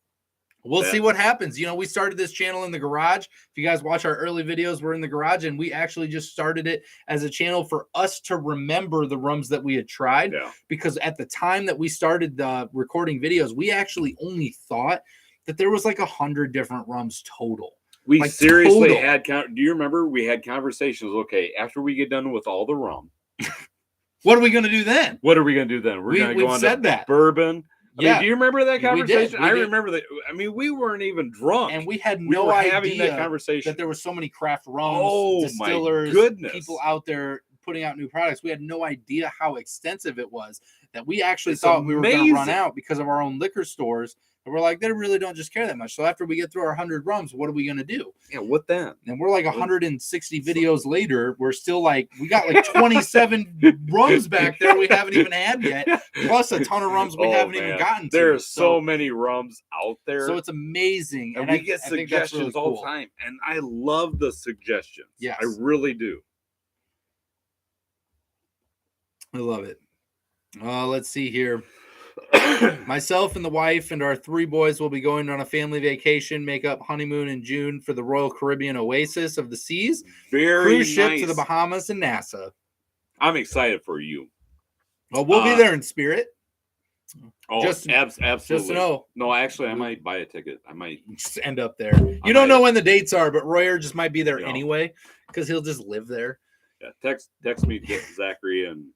We'll see what happens. We started this channel in the garage. If you guys watch our early videos, we're in the garage, and we actually just started it as a channel for us to remember the rums that we had tried. Yeah. Because at the time that we started recording videos, we actually only thought that there was like 100 different rums total. We seriously had. Do you remember we had conversations? Okay, after we get done with all the rum, what are we going to do then? We're going to go on to bourbon. I mean, do you remember that conversation? I remember that. I mean, we weren't even drunk, and we had no idea having that conversation that there were so many craft rums, distillers, people out there putting out new products. We had no idea how extensive it was. That we actually thought we were going to run out because of our own liquor stores. And we're like, they really don't just care that much. So after we get through our 100 rums, what are we going to do? Yeah, what then? And we're like 160 videos later. We're still like, we got like 27 rums back there we haven't even had yet, plus a ton of rums we haven't even gotten to. There are so many rums out there. So it's amazing. And we get suggestions all the time. And I love the suggestions. Yes. I really do. I love it. Let's see here. Myself and the wife and our 3 boys will be going on a family vacation, make up honeymoon in June for the Royal Caribbean Oasis of the Seas. Cruise ship to the Bahamas and NASA. I'm excited for you. Well, we'll be there in spirit. Oh, absolutely. Just to know. No, actually, I might buy a ticket. I might just end up there. You don't know when the dates are, but Royer just might be there anyway because he'll just live there. Yeah, text me, Zachary, and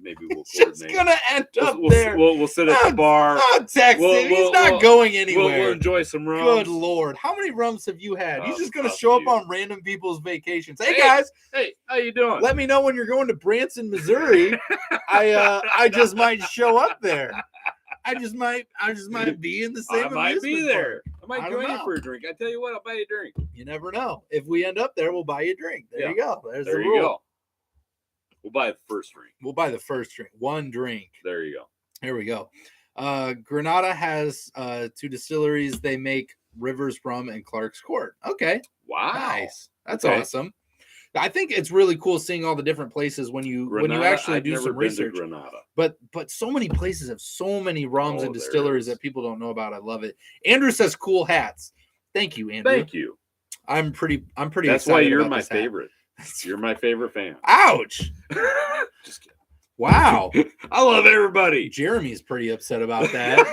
maybe we'll coordinate. Just gonna end up there. We'll sit at the bar. I'll text him. He's not going anywhere. We'll enjoy some rums. Good Lord, how many rums have you had? He's just gonna show up on random people's vacations. Hey guys, hey, how you doing? Let me know when you're going to Branson, Missouri. I just might show up there. I just might be in the same. I might be there. I might join you for a drink. I tell you what, I'll buy you a drink. You never know. If we end up there, we'll buy you a drink. There you go. There's the rule. Go. We'll buy the first drink. We'll buy the first drink. One drink. There you go. Here we go. Granada has 2 distilleries. They make Rivers Rum and Clark's Court. Okay. Wow. Nice. That's awesome. I think it's really cool seeing all the different places when you actually do some research. But so many places have so many rums and distilleries that people don't know about. I love it. Andrew says cool hats. Thank you, Andrew. Thank you. I'm pretty That's why you're my favorite. You're my favorite fan. Ouch. Just kidding. Wow. I love everybody. Jeremy's pretty upset about that.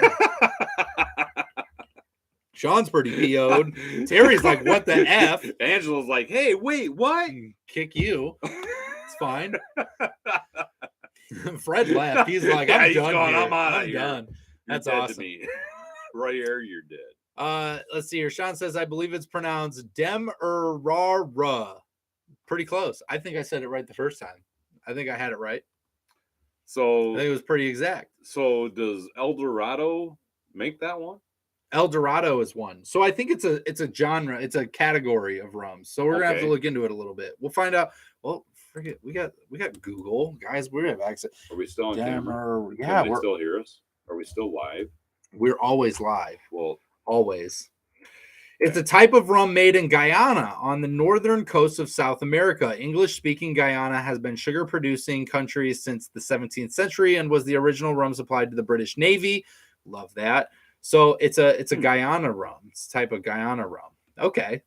Sean's pretty PO'd. Terry's like, what the F? Angela's like, hey, wait, what? Kick you. It's fine. Fred left. He's like, I'm done. I'm out of here. Done. That's awesome. Royer, you're dead. Let's see here. Sean says, I believe it's pronounced Demerara. Pretty close. I think I said it right the first time. I think I had it right. So I think it was pretty exact. So does El Dorado make that one? El Dorado is one. So I think it's a genre, it's a category of rums. So we're gonna have to look into it a little bit. We'll find out. Well, forget we got Google, guys. We have access. Are we still on camera? Yeah, Can they still hear us? Are we still live? We're always live. Well, always. It's a type of rum made in Guyana on the northern coast of South America. English-speaking Guyana has been sugar-producing country since the 17th century and was the original rum supplied to the British Navy. Love that. So it's a Guyana rum. It's a type of Guyana rum. Okay.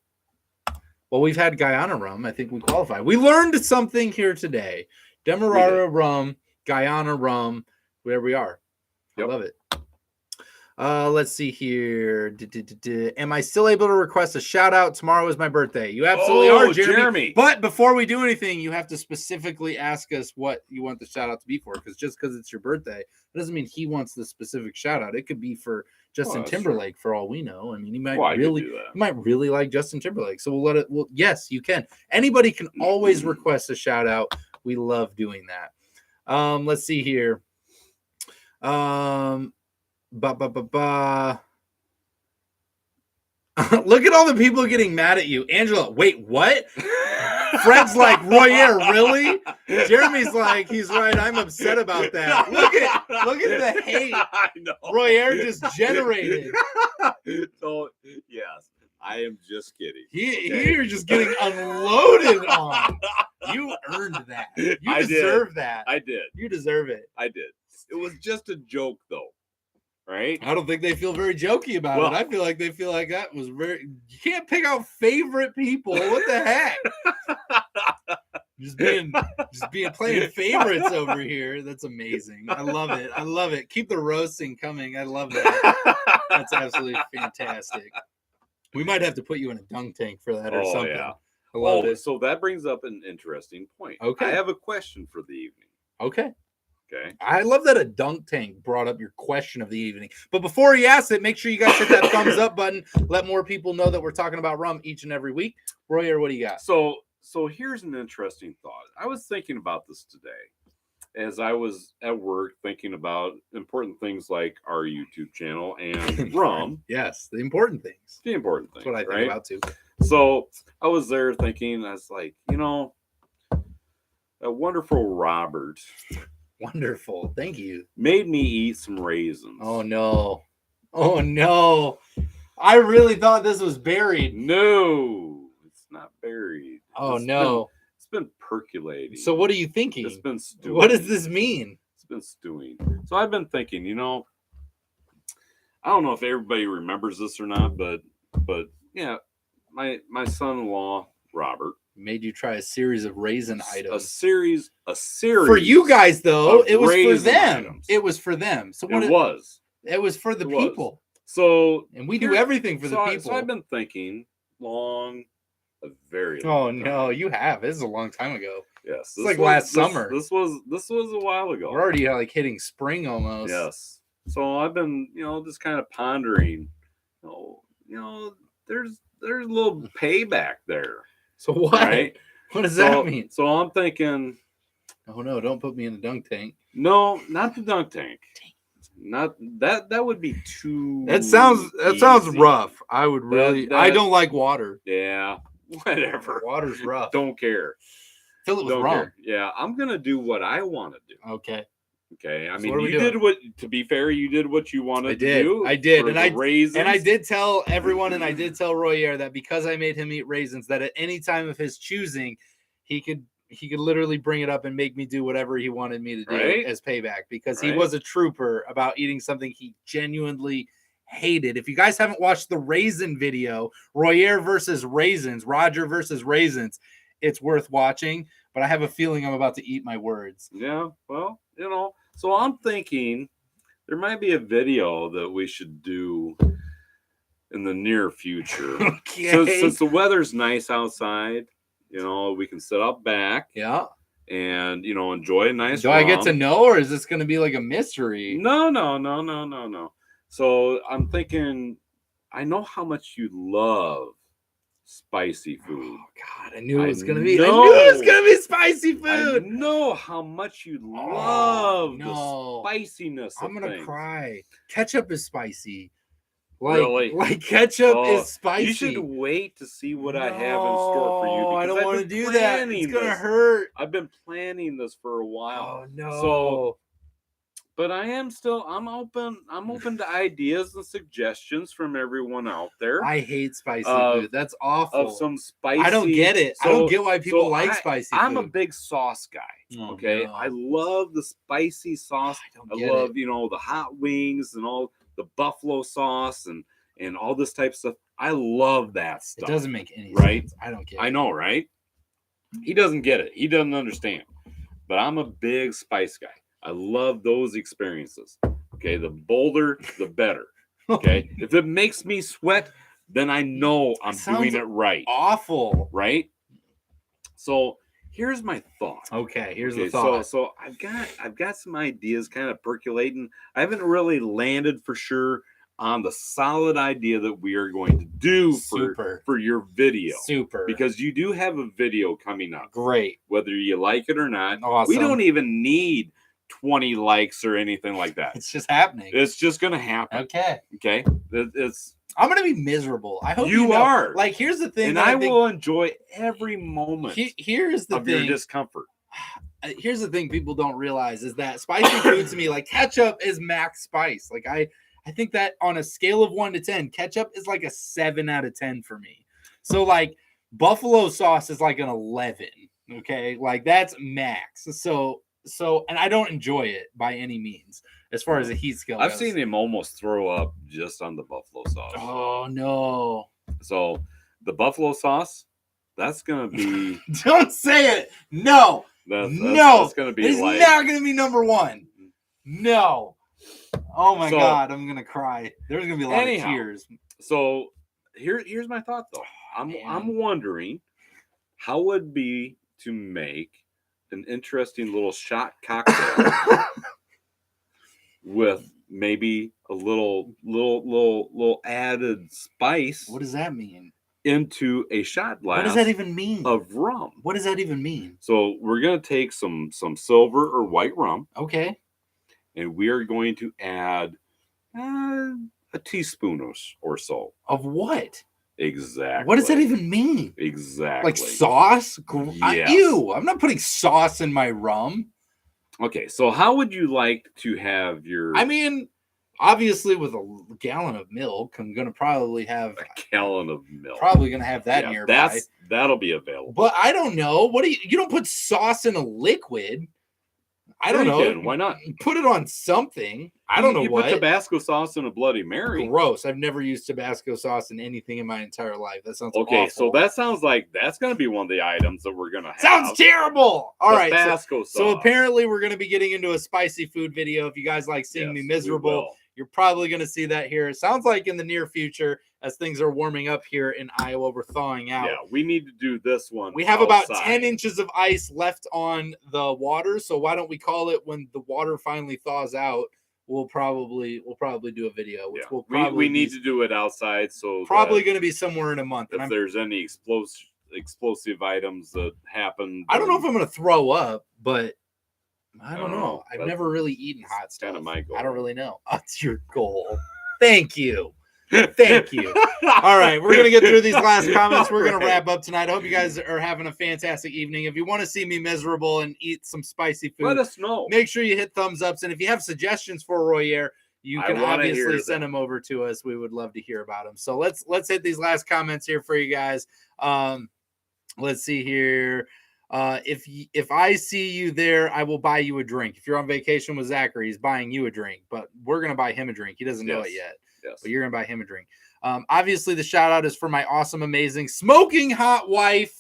Well, we've had Guyana rum. I think we qualify. We learned something here today. Demerara rum, Guyana rum. There we are. Yep. I love it. Let's see here. Am I still able to request a shout out? Tomorrow is my birthday. You absolutely are, Jeremy. But before we do anything, you have to specifically ask us what you want the shout out to be for. Because just because it's your birthday, it doesn't mean he wants the specific shout out. It could be for Justin Timberlake, for all we know. I mean, he might really like Justin Timberlake. So we'll let it. Well, yes, you can. Anybody can always request a shout out. We love doing that. Let's see here. Look at all the people getting mad at you. Angela, wait, what? Fred's like, Royer, really? Jeremy's like, he's right. I'm upset about that. Look at the hate I know. Royer just generated. So, yes, I am just kidding. You're just getting unloaded on. You earned that. You deserve that. I did. You deserve it. I did. It was just a joke, though. Right? I don't think they feel very jokey about it. I feel like they feel like that was very. You can't pick out favorite people. What the heck? just being playing favorites over here. That's amazing. I love it. I love it. Keep the roasting coming. I love that. That's absolutely fantastic. We might have to put you in a dunk tank for that or something. Yeah. I love it. So that brings up an interesting point. Okay. I have a question for the evening. Okay. Okay. I love that a dunk tank brought up your question of the evening. But before he asks it, make sure you guys hit that thumbs up button. Let more people know that we're talking about rum each and every week. Royer, what do you got? So here's an interesting thought. I was thinking about this today as I was at work thinking about important things like our YouTube channel and rum. Yes, the important things. The important things. That's what I think about too. So I was there thinking, I was like, a wonderful Robert. Wonderful. Thank you. Made me eat some raisins. Oh, no. Oh, no. I really thought this was buried. No, it's not buried. Oh, no. It's been percolating. So what are you thinking? It's been stewing. What does this mean? It's been stewing. So I've been thinking, I don't know if everybody remembers this or not, but yeah, my son-in-law, Robert, made you try a series of raisin items. A series. For you guys, though, it was for them. Items. It was for them. So what it was. It was for the people. So and we do everything for the people. So I've been thinking a very long time. No, you have. This is a long time ago. Yes. It's like last summer. This was a while ago. We're already like hitting spring almost. Yes. So I've been, just kind of pondering, there's a little payback there. So what? Right? What does that mean? So I'm thinking. Oh no! Don't put me in a dunk tank. No, not the dunk tank. Not that. That would be too. That sounds rough. I would really. I don't like water. Yeah. Whatever. Water's rough. Don't care. Fill it with rum. Yeah, I'm gonna do what I want to do. Okay. Okay. I mean, you did what. To be fair, you did what you wanted to do. I did, and I did tell everyone, and I did tell Royer that because I made him eat raisins, that at any time of his choosing, he could literally bring it up and make me do whatever he wanted me to do as payback, because he was a trooper about eating something he genuinely hated. If you guys haven't watched the raisin video, Royer versus raisins, Roger versus raisins, it's worth watching. But I have a feeling I'm about to eat my words. Yeah, well, so I'm thinking there might be a video that we should do in the near future. Okay. So, since the weather's nice outside, we can sit out back. Yeah. And, enjoy a nice rum. I get to know, or is this going to be like a mystery? No. So I'm thinking, I know how much you love spicy food. Oh, God, I knew it was gonna be. I knew it was gonna be spicy food. I know how much you love the spiciness. I'm gonna things. cry. Ketchup is spicy. Really? Like ketchup is spicy. You should wait to see what I have in store for you. I don't want to do that. It's gonna hurt. I've been planning this for a while. Oh no. So, but I'm open to ideas and suggestions from everyone out there. I hate spicy food. That's awful. Of some spicy. I don't get it. I don't get why people like spicy food. I'm a big sauce guy. Okay. No. I love the spicy sauce. I love, the hot wings and all the buffalo sauce and all this type of stuff. I love that stuff. It doesn't make any sense. I don't get it. I know, right? He doesn't get it. He doesn't understand. But I'm a big spice guy. I love those experiences. Okay, the bolder, the better. Okay, if it makes me sweat, then I know I'm doing it right. Awful, right? So here's my thought. Okay, here's the thought. So I've got some ideas kind of percolating. I haven't really landed for sure on the solid idea that we are going to do for your video. Super. Because you do have a video coming up. Great. Whether you like it or not. Awesome. We don't even need 20 likes or anything like that. It's just happening. It's just going to happen. Okay. I'm going to be miserable. I hope you are. Like, here's the thing. And I will enjoy every moment here's the of thing. your discomfort. Here's the thing people don't realize is that spicy food to me, like ketchup is max spice. Like I think that on a scale of 1 to 10, ketchup is like a 7 out of 10 for me. So like buffalo sauce is like an 11. Okay. Like that's max. So, and I don't enjoy it by any means as far as the heat scale goes. I've seen him almost throw up just on the buffalo sauce. Oh no. So the buffalo sauce, that's going to be. Don't say it. No. That's going to be it's not going to be number 1. No. Oh my God, I'm gonna cry. There's gonna be a lot of tears. So here's my thought though. I'm wondering how would it be to make an interesting little shot cocktail with maybe a little added spice. What does that mean? Into a shot glass. What does that even mean? Of rum. What does that even mean? So we're gonna take some silver or white rum. Okay. And we are going to add a teaspoon or so. Of what? Exactly. What does that even mean? Exactly. Like sauce? Yes. Ew, I'm not putting sauce in my rum. Okay, so how would you like to have your... I mean, obviously with a gallon of milk, I'm going to probably have... A gallon of milk. Probably going to have that nearby. That'll be available. But I don't know. What do you don't put sauce in a liquid. I don't know. Why not? Put it on something. I don't know what. You put Tabasco sauce in a Bloody Mary. Gross. I've never used Tabasco sauce in anything in my entire life. That sounds okay. Awful. So that sounds like that's going to be one of the items that we're going to have. Sounds terrible. All right. Tabasco sauce. So apparently we're going to be getting into a spicy food video. If you guys like seeing me miserable, you're probably going to see that here. It sounds like in the near future, as things are warming up here in Iowa, we're thawing out. Yeah, we need to do this one. We have about 10 inches of ice left on the water, so why don't we call it when the water finally thaws out? We'll probably do a video, which will probably we need to do it outside. So probably going to be somewhere in a month. If there's any explosive items that happen, I don't know if I'm going to throw up, but I don't know. I've never really eaten hot stuff. Kind of my goal. I don't really know. That's your goal. Thank you. Thank you. All right, we're gonna get through these last comments. We're gonna wrap up tonight. I hope you guys are having a fantastic evening. If you want to see me miserable and eat some spicy food, let us know. Make sure you hit thumbs ups, and if you have suggestions for Royer, you can obviously send them over to us. We would love to hear about them. So let's hit these last comments here for you guys. Let's see here. If I see you there, I will buy you a drink. If you're on vacation with Zachary, he's buying you a drink, but we're gonna buy him a drink. He doesn't know it yet. Yes. But you're going to buy him a drink. Obviously, the shout out is for my awesome, amazing, smoking hot wife.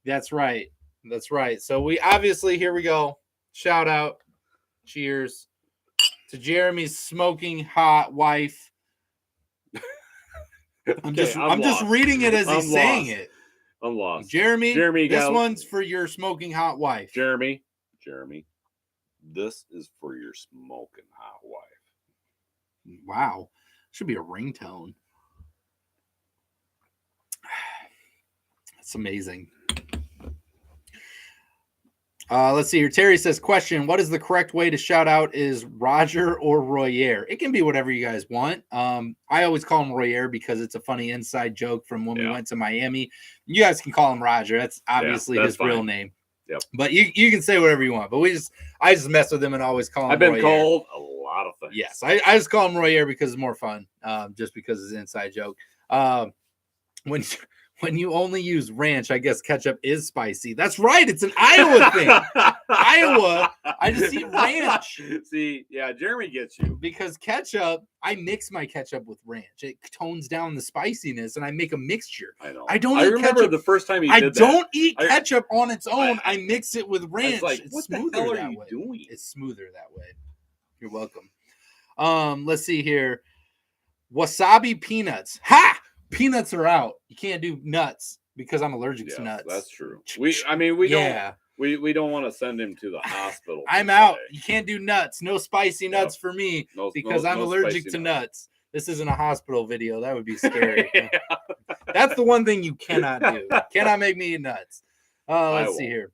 That's right. That's right. So we obviously, here we go. Shout out. Cheers to Jeremy's smoking hot wife. I'm just reading it as he's saying it. I'm lost. Jeremy, this one's for your smoking hot wife. Jeremy, this is for your smoking hot wife. Wow. Should be a ringtone. That's amazing. Let's see here. Terry says, question, what is the correct way to shout out? Is Roger or Royer? It can be whatever you guys want. I always call him Royer because it's a funny inside joke from when we went to Miami. You guys can call him Roger. That's obviously his real name. Yep. But you can say whatever you want. But I just mess with him and always call him I've been Royer. called a lot of things. Yes, I just call him Royer because it's more fun, just because it's an inside joke. When you only use ranch, I guess ketchup is spicy. That's right. It's an Iowa thing. Iowa, I just eat ranch. See, yeah, Jeremy gets you. Because ketchup, I mix my ketchup with ranch. It tones down the spiciness, and I make a mixture. I know. I don't. I remember ketchup. The first time you did that. I don't eat ketchup on its own. I mix it with ranch. Like, it's what smoother the hell are that you way. doing? It's smoother that way. You're welcome. Let's see here. Wasabi peanuts. Ha! Peanuts are out. You can't do nuts because I'm allergic to nuts. That's true. We don't want to send him to the hospital. I'm out. You can't do nuts. No spicy nuts for me because I'm allergic to nuts. This isn't a hospital video. That would be scary. That's the one thing you cannot do. Cannot make me eat nuts. Let's see here.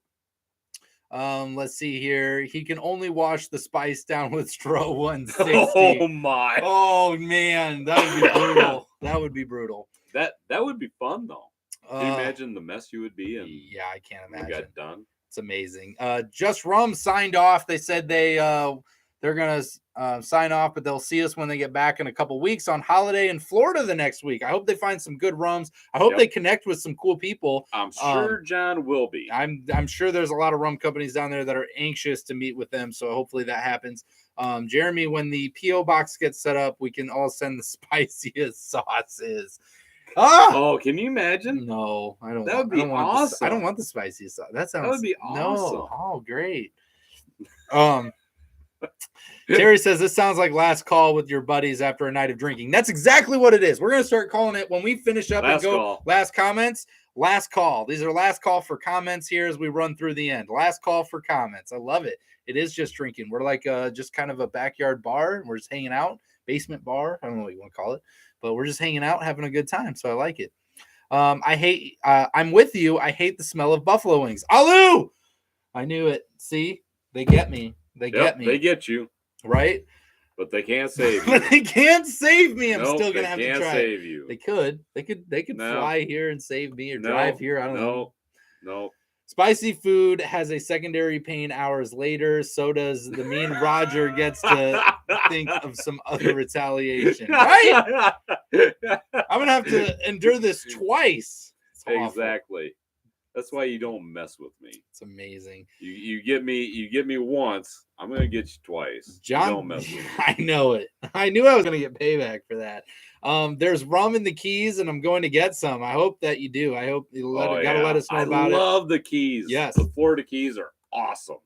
Let's see here. He can only wash the spice down with straw 160. Oh my. Oh man, that would be brutal. That would be brutal. That would be fun though. Can you imagine the mess you would be in? Yeah, I can't imagine. Got done. It's amazing. Just Rum signed off. They said they're gonna sign off, but they'll see us when they get back in a couple weeks on holiday in Florida the next week. I hope they find some good rums. I hope they connect with some cool people. I'm sure John will be. I'm sure there's a lot of rum companies down there that are anxious to meet with them. So hopefully that happens. Jeremy, when the PO box gets set up, we can all send the spiciest sauces. Oh, can you imagine? No, I don't. That would be awesome. I don't want the spiciest sauce. That would be awesome. No. Oh, great. Terry says this sounds like last call with your buddies after a night of drinking. That's exactly what it is. We're gonna start calling it when we finish up and go last comments. Last call. These are last call for comments here as we run through the end. Last call for comments. I love it. It is just drinking. We're like just kind of a backyard bar. We're just hanging out, basement bar. I don't know what you want to call it, but we're just hanging out, having a good time. So I like it. I'm with you. I hate the smell of buffalo wings. Alu! I knew it. See, they get me. They get me. They get you. Right? But they can't save you. But they can't save me. I'm still gonna have to try. They can't save you. They could. They could fly here and save me or drive here. I don't know. No. Spicy food has a secondary pain hours later. So does the mean Roger gets to think of some other retaliation. Right? I'm gonna have to endure this twice. Exactly. That's why you don't mess with me. It's amazing. You get me once. I'm gonna get you twice. John, you don't mess with me. I know it. I knew I was gonna get payback for that. There's rum in the Keys, and I'm going to get some. I hope that you do. I hope you gotta let us know about it. I love the Keys. Yes, the Florida Keys are awesome.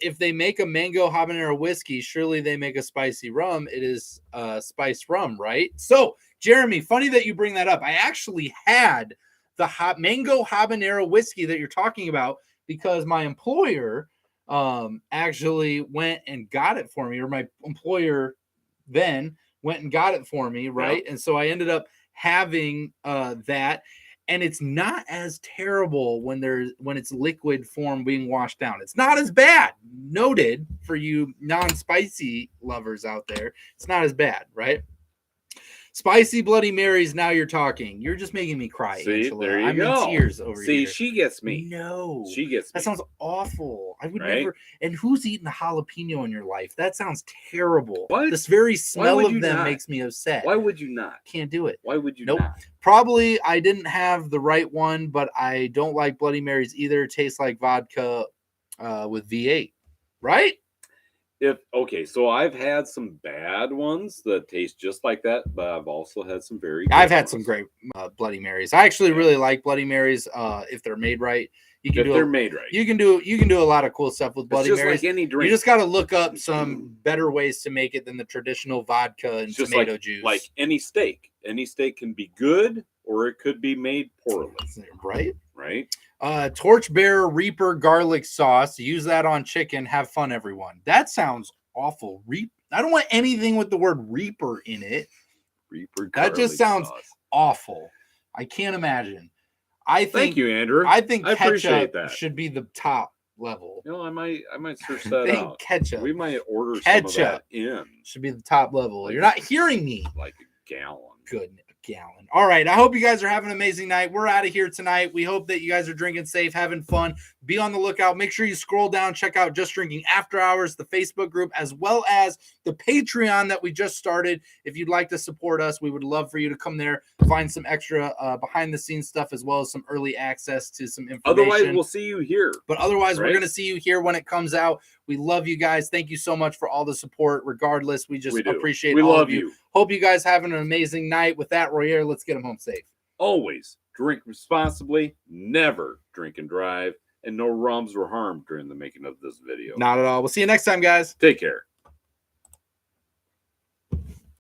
If they make a mango habanero whiskey, surely they make a spicy rum. It is spiced rum, right? So, Jeremy, funny that you bring that up. I actually had the mango habanero whiskey that you're talking about because my employer actually went and got it for me, or my employer then went and got it for me, right? Yeah. And so I ended up having that, and it's not as terrible when it's liquid form being washed down. It's not as bad. Noted for you non-spicy lovers out there, it's not as bad, right? Spicy Bloody Marys, now you're talking. You're just making me cry. See, Angela. there you I'm go. in tears over here. See, she gets me. No. She gets me. That sounds awful. I would never. And who's eaten a jalapeno in your life? That sounds terrible. What? This very smell of them makes me upset. Why would you not? Can't do it. Why would you not? Probably I didn't have the right one, but I don't like Bloody Marys either. It tastes like vodka with V8. Right? So I've had some bad ones that taste just like that, but I've also had some very good I've had some great Bloody Marys. I actually really like Bloody Marys if they're made right. You can You can do a lot of cool stuff with Bloody Marys. Like any drink. You just got to look up some better ways to make it than the traditional vodka and tomato juice. Like any steak. Any steak can be good or it could be made poorly. Right. Torchbearer Reaper garlic sauce. Use that on chicken. Have fun, everyone. That sounds awful. I don't want anything with the word Reaper in it. Reaper. That just sounds awful. I can't imagine. Thank you, Andrew. I think ketchup should be the top. level. You know, I might search that out. Ketchup. We might order some of that in. Should be the top level. Like, you're not hearing me. Like a gallon. Good. Gallon. All right. I hope you guys are having an amazing night. We're out of here tonight. We hope that you guys are drinking safe, having fun. Be on the lookout. Make sure you scroll down, check out Just Drinking After Hours, the Facebook group, as well as the Patreon that we just started. If you'd like to support us, we would love for you to come there, find some extra behind the scenes stuff, as well as some early access to some information. Otherwise, we'll see you here. But otherwise, we're going to see you here when it comes out. We love you guys. Thank you so much for all the support. Regardless, we just appreciate all of you. Hope you guys having an amazing night. With that, Royer, let's get them home safe. Always drink responsibly, never drink and drive, and no rums were harmed during the making of this video. Not at all. We'll see you next time, guys. Take care.